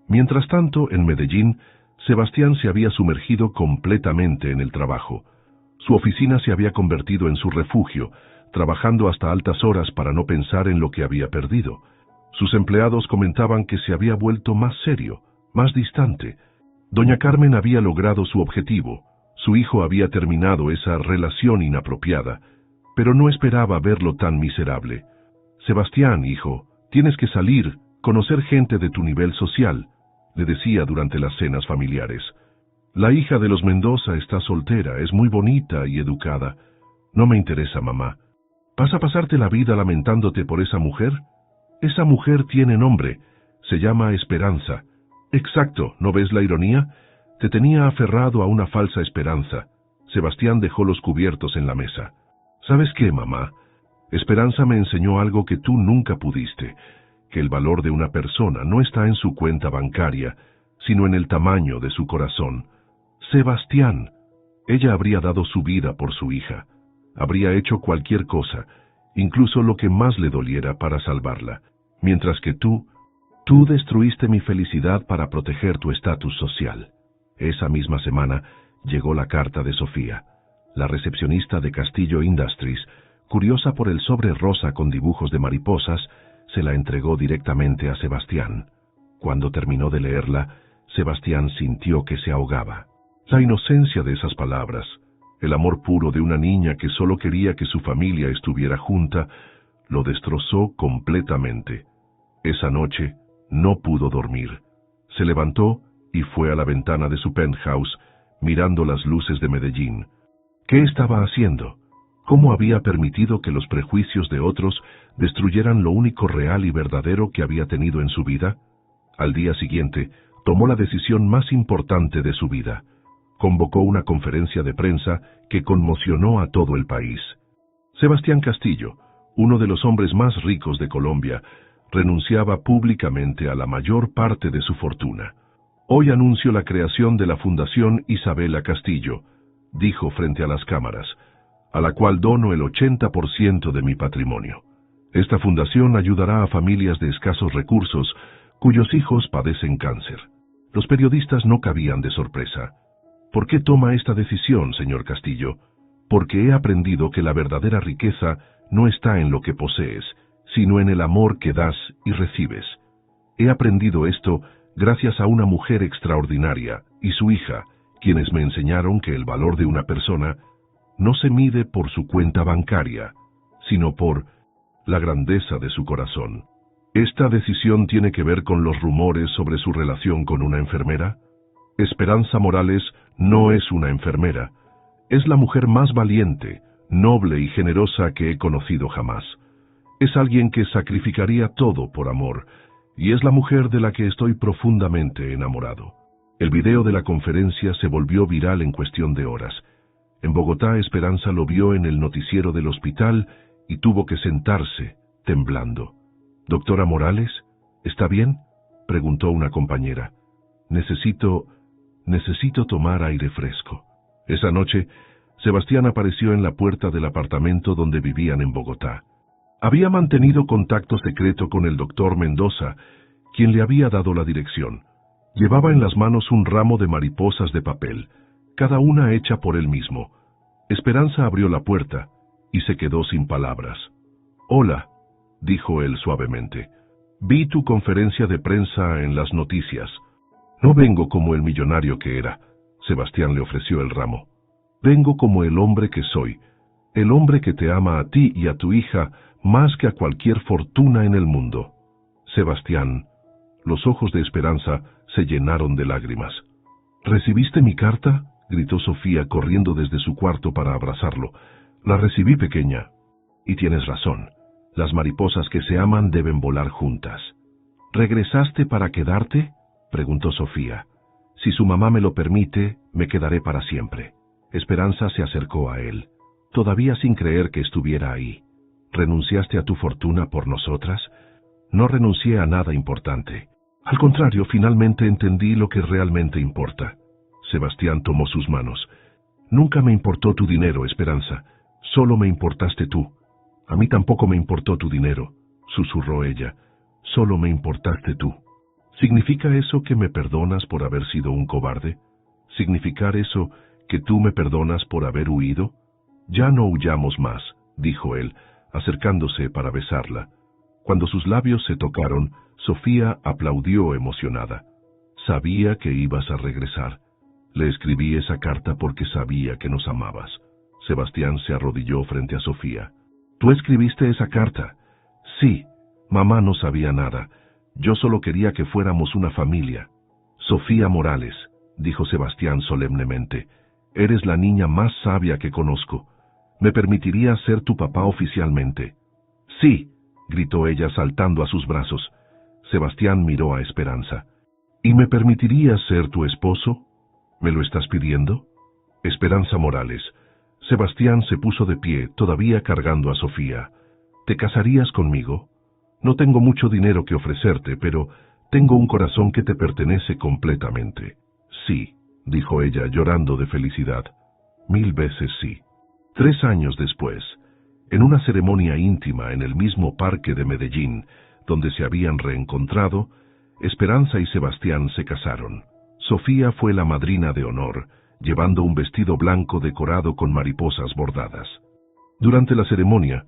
Mientras tanto, en Medellín, Sebastián se había sumergido completamente en el trabajo. Su oficina se había convertido en su refugio, trabajando hasta altas horas para no pensar en lo que había perdido. Sus empleados comentaban que se había vuelto más serio, más distante. Doña Carmen había logrado su objetivo. Su hijo había terminado esa relación inapropiada, pero no esperaba verlo tan miserable. Sebastián, hijo, tienes que salir, conocer gente de tu nivel social, le decía durante las cenas familiares. La hija de los Mendoza está soltera, es muy bonita y educada. No me interesa, mamá. ¿Vas a pasarte la vida lamentándote por esa mujer? Esa mujer tiene nombre, se llama Esperanza. Exacto, ¿no ves la ironía? Te tenía aferrado a una falsa esperanza. Sebastián dejó los cubiertos en la mesa. ¿Sabes qué, mamá? Esperanza me enseñó algo que tú nunca pudiste, que el valor de una persona no está en su cuenta bancaria, sino en el tamaño de su corazón. Sebastián, ella habría dado su vida por su hija. Habría hecho cualquier cosa, incluso lo que más le doliera para salvarla, mientras que tú destruiste mi felicidad para proteger tu estatus social. Esa misma semana llegó la carta de Sofía. La recepcionista de Castillo Industries, curiosa por el sobre rosa con dibujos de mariposas, se la entregó directamente a Sebastián. Cuando terminó de leerla, Sebastián sintió que se ahogaba. La inocencia de esas palabras, el amor puro de una niña que solo quería que su familia estuviera junta, lo destrozó completamente. Esa noche no pudo dormir. Se levantó y fue a la ventana de su penthouse, mirando las luces de Medellín. ¿Qué estaba haciendo? ¿Cómo había permitido que los prejuicios de otros destruyeran lo único real y verdadero que había tenido en su vida? Al día siguiente, tomó la decisión más importante de su vida. Convocó una conferencia de prensa que conmocionó a todo el país. Sebastián Castillo, uno de los hombres más ricos de Colombia, renunciaba públicamente a la mayor parte de su fortuna. Hoy anuncio la creación de la Fundación Isabela Castillo, dijo frente a las cámaras, a la cual dono el 80% de mi patrimonio. Esta fundación ayudará a familias de escasos recursos cuyos hijos padecen cáncer. Los periodistas no cabían de sorpresa. ¿Por qué toma esta decisión, señor Castillo? Porque he aprendido que la verdadera riqueza no está en lo que posees, sino en el amor que das y recibes. He aprendido esto gracias a una mujer extraordinaria y su hija, quienes me enseñaron que el valor de una persona no se mide por su cuenta bancaria, sino por la grandeza de su corazón. ¿Esta decisión tiene que ver con los rumores sobre su relación con una enfermera? Esperanza Morales no es una enfermera. Es la mujer más valiente, noble y generosa que he conocido jamás. Es alguien que sacrificaría todo por amor, y es la mujer de la que estoy profundamente enamorado. El video de la conferencia se volvió viral en cuestión de horas. En Bogotá, Esperanza lo vio en el noticiero del hospital y tuvo que sentarse, temblando. «Doctora Morales, ¿está bien?», preguntó una compañera. Necesito tomar aire fresco». Esa noche, Sebastián apareció en la puerta del apartamento donde vivían en Bogotá. Había mantenido contacto secreto con el doctor Mendoza, quien le había dado la dirección. Llevaba en las manos un ramo de mariposas de papel, cada una hecha por él mismo. Esperanza abrió la puerta y se quedó sin palabras. «Hola», dijo él suavemente. «Vi tu conferencia de prensa en las noticias. No vengo como el millonario que era». Sebastián le ofreció el ramo. «Vengo como el hombre que soy, el hombre que te ama a ti y a tu hija más que a cualquier fortuna en el mundo». Sebastián, los ojos de Esperanza se llenaron de lágrimas. «¿Recibiste mi carta?», gritó Sofía corriendo desde su cuarto para abrazarlo. La recibí, pequeña. Y tienes razón. Las mariposas que se aman deben volar juntas. ¿Regresaste para quedarte?, preguntó Sofía. Si su mamá me lo permite, me quedaré para siempre. Esperanza se acercó a él, todavía sin creer que estuviera ahí. ¿Renunciaste a tu fortuna por nosotras? No renuncié a nada importante. Al contrario, finalmente entendí lo que realmente importa. Sebastián tomó sus manos. Nunca me importó tu dinero, Esperanza. Solo me importaste tú. A mí tampoco me importó tu dinero, susurró ella. Solo me importaste tú. ¿Significa eso que me perdonas por haber sido un cobarde? ¿Significar eso que tú me perdonas por haber huido? Ya no huyamos más, dijo él, acercándose para besarla. Cuando sus labios se tocaron, Sofía aplaudió emocionada. Sabía que ibas a regresar. Le escribí esa carta porque sabía que nos amabas. Sebastián se arrodilló frente a Sofía. ¿Tú escribiste esa carta? Sí. Mamá no sabía nada. Yo solo quería que fuéramos una familia. Sofía Morales, dijo Sebastián solemnemente, eres la niña más sabia que conozco. ¿Me permitirías ser tu papá oficialmente? Sí, gritó ella saltando a sus brazos. Sebastián miró a Esperanza. ¿Y me permitirías ser tu esposo? ¿Me lo estás pidiendo? Esperanza Morales. Sebastián se puso de pie, todavía cargando a Sofía. ¿Te casarías conmigo? No tengo mucho dinero que ofrecerte, pero tengo un corazón que te pertenece completamente. Sí, dijo ella, llorando de felicidad. 1000 veces sí. 3 años después, en una ceremonia íntima en el mismo parque de Medellín, donde se habían reencontrado, Esperanza y Sebastián se casaron. Sofía fue la madrina de honor, llevando un vestido blanco decorado con mariposas bordadas. Durante la ceremonia,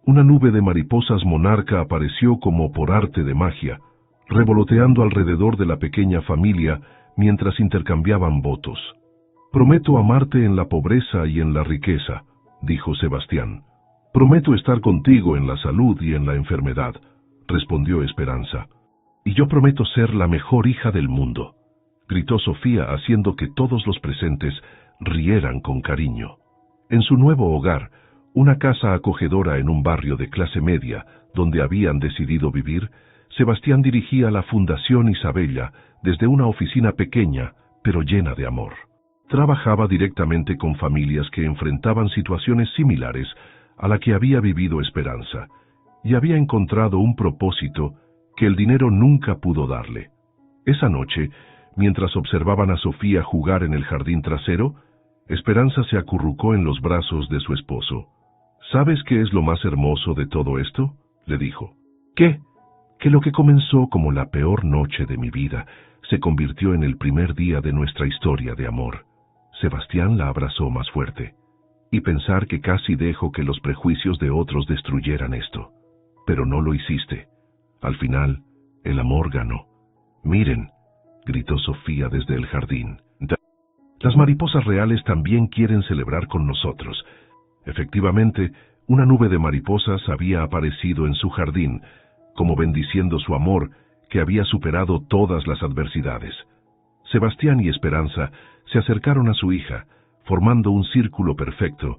una nube de mariposas monarca apareció como por arte de magia, revoloteando alrededor de la pequeña familia mientras intercambiaban votos. Prometo amarte en la pobreza y en la riqueza, dijo Sebastián. Prometo estar contigo en la salud y en la enfermedad, respondió Esperanza. Y yo prometo ser la mejor hija del mundo, gritó Sofía haciendo que todos los presentes rieran con cariño. En su nuevo hogar, una casa acogedora en un barrio de clase media, donde habían decidido vivir, Sebastián dirigía la Fundación Isabella desde una oficina pequeña, pero llena de amor. Trabajaba directamente con familias que enfrentaban situaciones similares a la que había vivido Esperanza, y había encontrado un propósito que el dinero nunca pudo darle. Esa noche, mientras observaban a Sofía jugar en el jardín trasero, Esperanza se acurrucó en los brazos de su esposo. ¿Sabes qué es lo más hermoso de todo esto?, le dijo. ¿Qué? Que lo que comenzó como la peor noche de mi vida se convirtió en el primer día de nuestra historia de amor. Sebastián la abrazó más fuerte. Y pensar que casi dejo que los prejuicios de otros destruyeran esto. Pero no lo hiciste. Al final, el amor ganó. Miren, gritó Sofía desde el jardín. Las mariposas reales también quieren celebrar con nosotros. Efectivamente, una nube de mariposas había aparecido en su jardín, como bendiciendo su amor, que había superado todas las adversidades. Sebastián y Esperanza se acercaron a su hija, formando un círculo perfecto,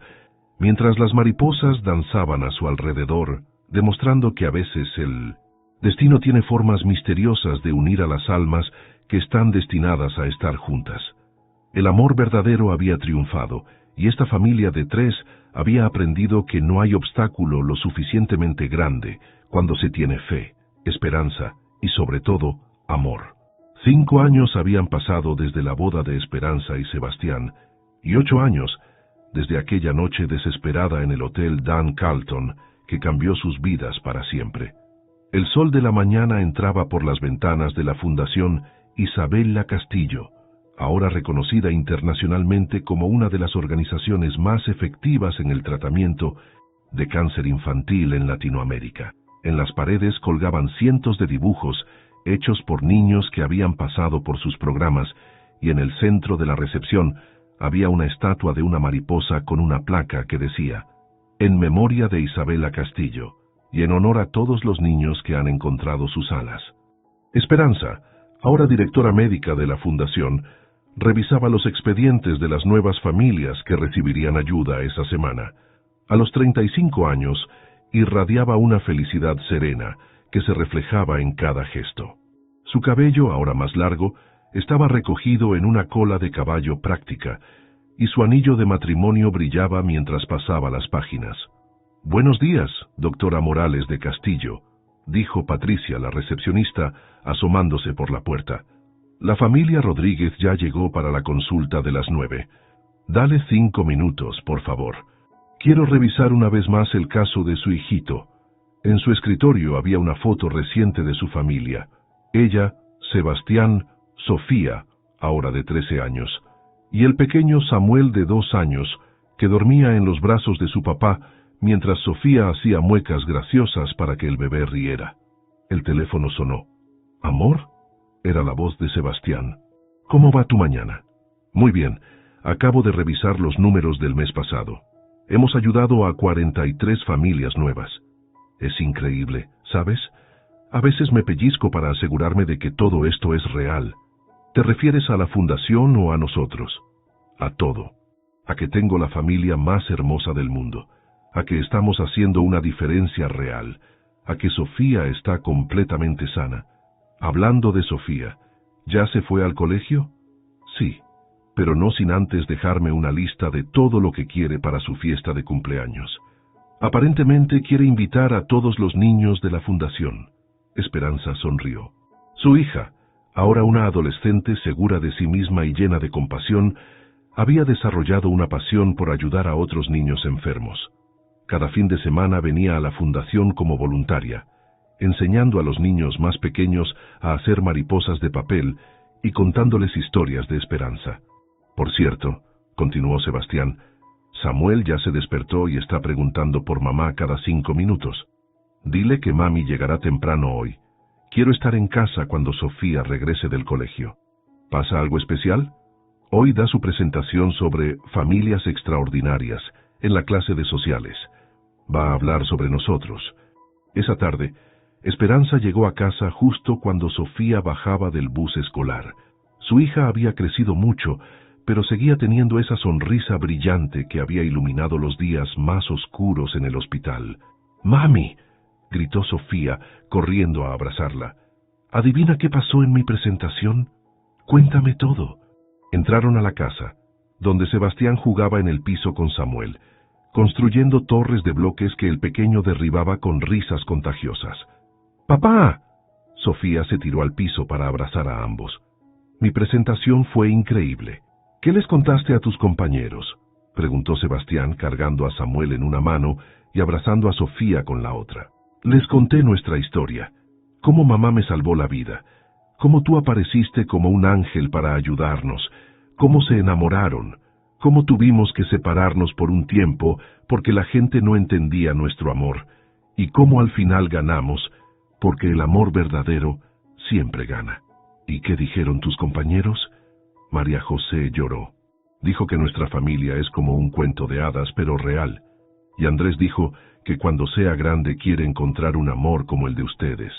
mientras las mariposas danzaban a su alrededor, demostrando que a veces el destino tiene formas misteriosas de unir a las almas que están destinadas a estar juntas. El amor verdadero había triunfado, y esta familia de 3 había aprendido que no hay obstáculo lo suficientemente grande cuando se tiene fe, esperanza y, sobre todo, amor. 5 años habían pasado desde la boda de Esperanza y Sebastián, y 8 años desde aquella noche desesperada en el Hotel Dan Carlton que cambió sus vidas para siempre. El sol de la mañana entraba por las ventanas de la Fundación Isabella Castillo, ahora reconocida internacionalmente como una de las organizaciones más efectivas en el tratamiento de cáncer infantil en Latinoamérica. En las paredes colgaban cientos de dibujos hechos por niños que habían pasado por sus programas, y en el centro de la recepción había una estatua de una mariposa con una placa que decía: en memoria de Isabella Castillo, y en honor a todos los niños que han encontrado sus alas. Esperanza, ahora directora médica de la Fundación, Revisaba los expedientes de las nuevas familias que recibirían ayuda esa semana. A los 35 años, irradiaba una felicidad serena que se reflejaba en cada gesto. Su cabello, ahora más largo, estaba recogido en una cola de caballo práctica, y su anillo de matrimonio brillaba mientras pasaba las páginas. «Buenos días, doctora Morales de Castillo», dijo Patricia, la recepcionista, asomándose por la puerta. «La familia Rodríguez ya llegó para la consulta de las 9. Dale 5 minutos, por favor. Quiero revisar una vez más el caso de su hijito». En su escritorio había una foto reciente de su familia. Ella, Sebastián, Sofía, ahora de 13 años, y el pequeño Samuel de 2 años, que dormía en los brazos de su papá, mientras Sofía hacía muecas graciosas para que el bebé riera. El teléfono sonó. «¿Amor?», era la voz de Sebastián. «¿Cómo va tu mañana?». «Muy bien, acabo de revisar los números del mes pasado. Hemos ayudado a 43 familias nuevas. Es increíble, ¿sabes? A veces me pellizco para asegurarme de que todo esto es real». «¿Te refieres a la fundación o a nosotros?». «A todo. A que tengo la familia más hermosa del mundo. A que estamos haciendo una diferencia real. A que Sofía está completamente sana». «Hablando de Sofía, ¿ya se fue al colegio?». «Sí, pero no sin antes dejarme una lista de todo lo que quiere para su fiesta de cumpleaños. Aparentemente quiere invitar a todos los niños de la fundación». Esperanza sonrió. Su hija, ahora una adolescente segura de sí misma y llena de compasión, había desarrollado una pasión por ayudar a otros niños enfermos. Cada fin de semana venía a la fundación como voluntaria, enseñando a los niños más pequeños a hacer mariposas de papel y contándoles historias de esperanza. «Por cierto», continuó Sebastián, «Samuel ya se despertó y está preguntando por mamá cada 5 minutos. Dile que mami llegará temprano hoy. Quiero estar en casa cuando Sofía regrese del colegio». «¿Pasa algo especial?». «Hoy da su presentación sobre familias extraordinarias en la clase de sociales. Va a hablar sobre nosotros». Esa tarde, Esperanza llegó a casa justo cuando Sofía bajaba del bus escolar. Su hija había crecido mucho, pero seguía teniendo esa sonrisa brillante que había iluminado los días más oscuros en el hospital. «¡Mami!», gritó Sofía, corriendo a abrazarla. «¿Adivina qué pasó en mi presentación? Cuéntame todo». Entraron a la casa, donde Sebastián jugaba en el piso con Samuel, construyendo torres de bloques que el pequeño derribaba con risas contagiosas. «¡Papá!». Sofía se tiró al piso para abrazar a ambos. «Mi presentación fue increíble. ¿Qué les contaste a tus compañeros?», preguntó Sebastián, cargando a Samuel en una mano y abrazando a Sofía con la otra. «Les conté nuestra historia, cómo mamá me salvó la vida, cómo tú apareciste como un ángel para ayudarnos, cómo se enamoraron, cómo tuvimos que separarnos por un tiempo porque la gente no entendía nuestro amor, y cómo al final ganamos, porque el amor verdadero siempre gana». «¿Y qué dijeron tus compañeros?». María José lloró. Dijo que nuestra familia es como un cuento de hadas, pero real. Y Andrés dijo que cuando sea grande quiere encontrar un amor como el de ustedes.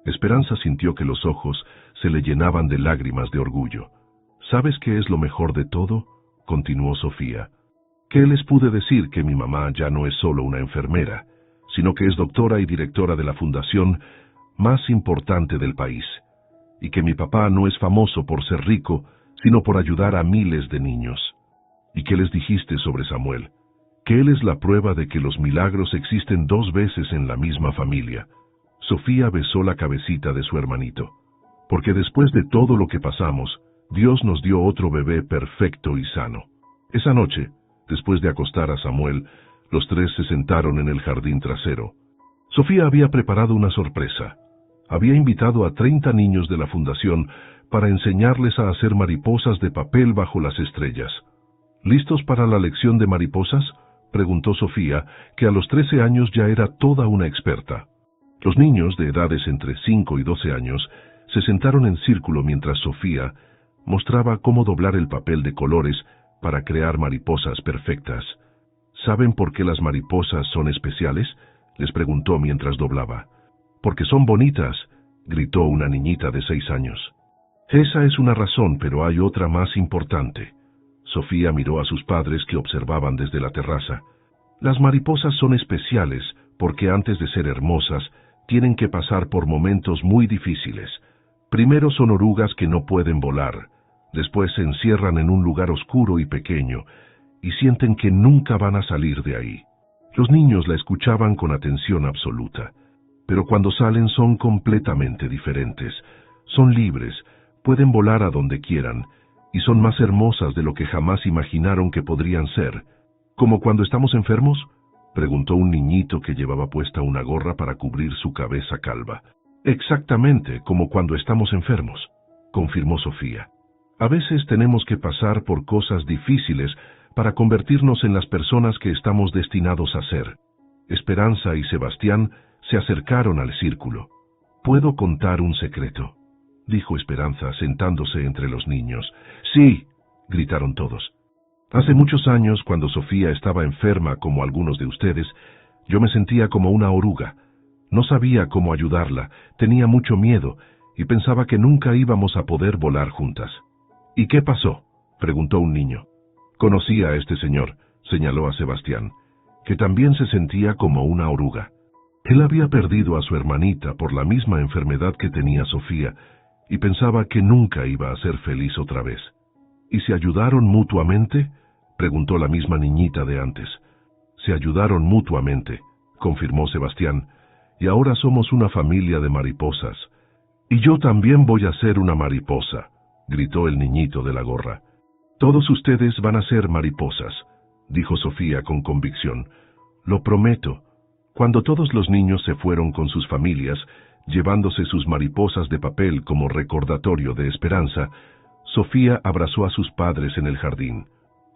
Esperanza sintió que los ojos se le llenaban de lágrimas de orgullo. «¿Sabes qué es lo mejor de todo?», continuó Sofía. «¿Qué les pude decir que mi mamá ya no es solo una enfermera, sino que es doctora y directora de la fundación más importante del país, y que mi papá no es famoso por ser rico, sino por ayudar a miles de niños? ¿Y qué les dijiste sobre Samuel? Que él es la prueba de que los milagros existen 2 veces en la misma familia». Sofía besó la cabecita de su hermanito. «Porque después de todo lo que pasamos, Dios nos dio otro bebé perfecto y sano». Esa noche, después de acostar a Samuel, los 3 se sentaron en el jardín trasero. Sofía había preparado una sorpresa. Había invitado a 30 niños de la fundación para enseñarles a hacer mariposas de papel bajo las estrellas. «¿Listos para la lección de mariposas?», preguntó Sofía, que a los 13 años ya era toda una experta. Los niños, de edades entre 5 y 12 años, se sentaron en círculo mientras Sofía mostraba cómo doblar el papel de colores para crear mariposas perfectas. «¿Saben por qué las mariposas son especiales?», les preguntó mientras doblaba. «Porque son bonitas», gritó una niñita de 6 años. Esa es una razón, pero hay otra más importante. Sofía miró a sus padres que observaban desde la terraza. Las mariposas son especiales porque antes de ser hermosas, tienen que pasar por momentos muy difíciles. Primero son orugas que no pueden volar, después se encierran en un lugar oscuro y pequeño, y sienten que nunca van a salir de ahí. Los niños la escuchaban con atención absoluta, pero cuando salen son completamente diferentes. Son libres, pueden volar a donde quieran, y son más hermosas de lo que jamás imaginaron que podrían ser. ¿Como cuando estamos enfermos?, preguntó un niñito que llevaba puesta una gorra para cubrir su cabeza calva. Exactamente, como cuando estamos enfermos, confirmó Sofía. A veces tenemos que pasar por cosas difíciles para convertirnos en las personas que estamos destinados a ser. Esperanza y Sebastián se acercaron al círculo. «¿Puedo contar un secreto?», dijo Esperanza sentándose entre los niños. «Sí», gritaron todos. Hace muchos años, cuando Sofía estaba enferma como algunos de ustedes, yo me sentía como una oruga. No sabía cómo ayudarla, tenía mucho miedo y pensaba que nunca íbamos a poder volar juntas. «¿Y qué pasó?», preguntó un niño. «Conocí a este señor», señaló a Sebastián, que también se sentía como una oruga. Él había perdido a su hermanita por la misma enfermedad que tenía Sofía y pensaba que nunca iba a ser feliz otra vez. «¿Y se ayudaron mutuamente?», preguntó la misma niñita de antes. «Se ayudaron mutuamente», confirmó Sebastián, «y ahora somos una familia de mariposas». «Y yo también voy a ser una mariposa», gritó el niñito de la gorra. «Todos ustedes van a ser mariposas», dijo Sofía con convicción. «Lo prometo». Cuando todos los niños se fueron con sus familias, llevándose sus mariposas de papel como recordatorio de esperanza, Sofía abrazó a sus padres en el jardín.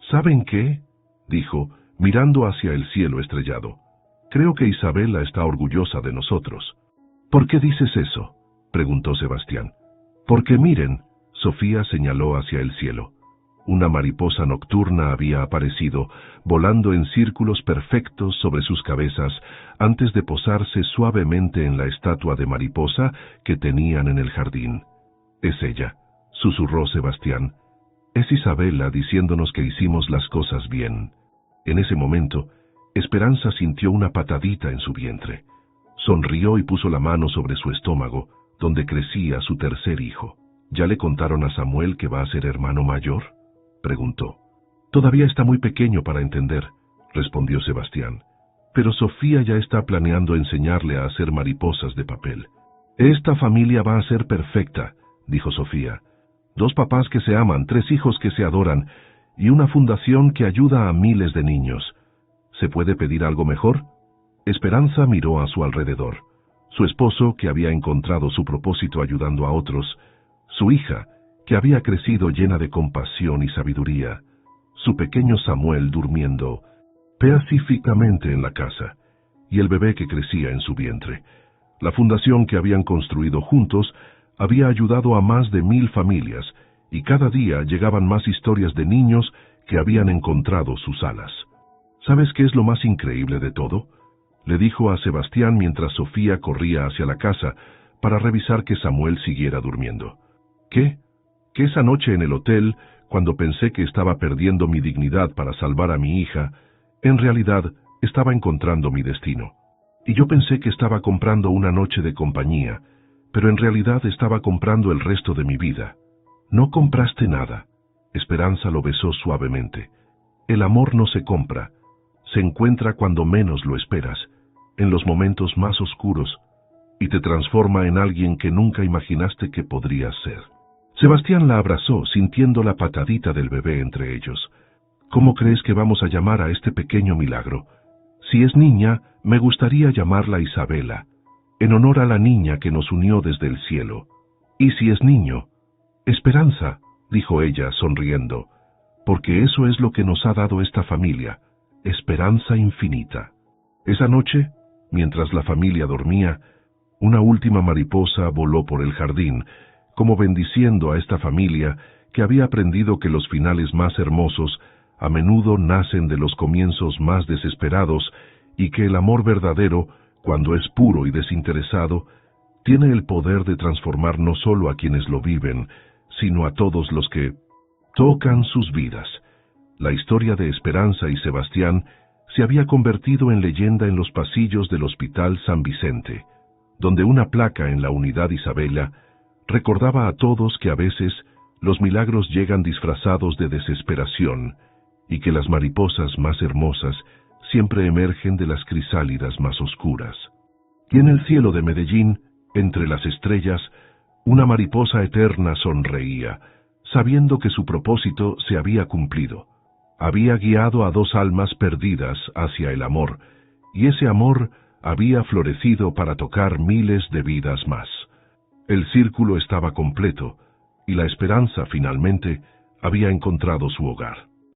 «¿Saben qué?», dijo, mirando hacia el cielo estrellado. «Creo que Isabela está orgullosa de nosotros». «¿Por qué dices eso?», preguntó Sebastián. «Porque miren», Sofía señaló hacia el cielo. Una mariposa nocturna había aparecido, volando en círculos perfectos sobre sus cabezas, antes de posarse suavemente en la estatua de mariposa que tenían en el jardín. «Es ella», susurró Sebastián. «Es Isabela diciéndonos que hicimos las cosas bien». En ese momento, Esperanza sintió una patadita en su vientre. Sonrió y puso la mano sobre su estómago, donde crecía su tercer hijo. «¿Ya le contaron a Samuel que va a ser hermano mayor?», preguntó. «Todavía está muy pequeño para entender», respondió Sebastián. «Pero Sofía ya está planeando enseñarle a hacer mariposas de papel». «Esta familia va a ser perfecta», dijo Sofía. «2 papás que se aman, 3 hijos que se adoran, y una fundación que ayuda a miles de niños. ¿Se puede pedir algo mejor?». Esperanza miró a su alrededor. Su esposo, que había encontrado su propósito ayudando a otros, su hija, que había crecido llena de compasión y sabiduría, su pequeño Samuel durmiendo pacíficamente en la casa, y el bebé que crecía en su vientre. La fundación que habían construido juntos había ayudado a más de 1000 familias, y cada día llegaban más historias de niños que habían encontrado sus alas. «¿Sabes qué es lo más increíble de todo?», le dijo a Sebastián mientras Sofía corría hacia la casa para revisar que Samuel siguiera durmiendo. «¿Qué?», «que esa noche en el hotel, cuando pensé que estaba perdiendo mi dignidad para salvar a mi hija, en realidad estaba encontrando mi destino. Y yo pensé que estaba comprando una noche de compañía, pero en realidad estaba comprando el resto de mi vida». «No compraste nada», Esperanza lo besó suavemente. «El amor no se compra, se encuentra cuando menos lo esperas, en los momentos más oscuros, y te transforma en alguien que nunca imaginaste que podrías ser». Sebastián la abrazó, sintiendo la patadita del bebé entre ellos. «¿Cómo crees que vamos a llamar a este pequeño milagro? Si es niña, me gustaría llamarla Isabela, en honor a la niña que nos unió desde el cielo. Y si es niño, Esperanza», dijo ella, sonriendo, «porque eso es lo que nos ha dado esta familia, esperanza infinita». Esa noche, mientras la familia dormía, una última mariposa voló por el jardín, como bendiciendo a esta familia que había aprendido que los finales más hermosos a menudo nacen de los comienzos más desesperados y que el amor verdadero, cuando es puro y desinteresado, tiene el poder de transformar no solo a quienes lo viven, sino a todos los que tocan sus vidas. La historia de Esperanza y Sebastián se había convertido en leyenda en los pasillos del Hospital San Vicente, donde una placa en la Unidad Isabela recordaba a todos que a veces los milagros llegan disfrazados de desesperación y que las mariposas más hermosas siempre emergen de las crisálidas más oscuras. Y en el cielo de Medellín, entre las estrellas, una mariposa eterna sonreía, sabiendo que su propósito se había cumplido. Había guiado a dos almas perdidas hacia el amor, y ese amor había florecido para tocar miles de vidas más. El círculo estaba completo, y la esperanza finalmente había encontrado su hogar.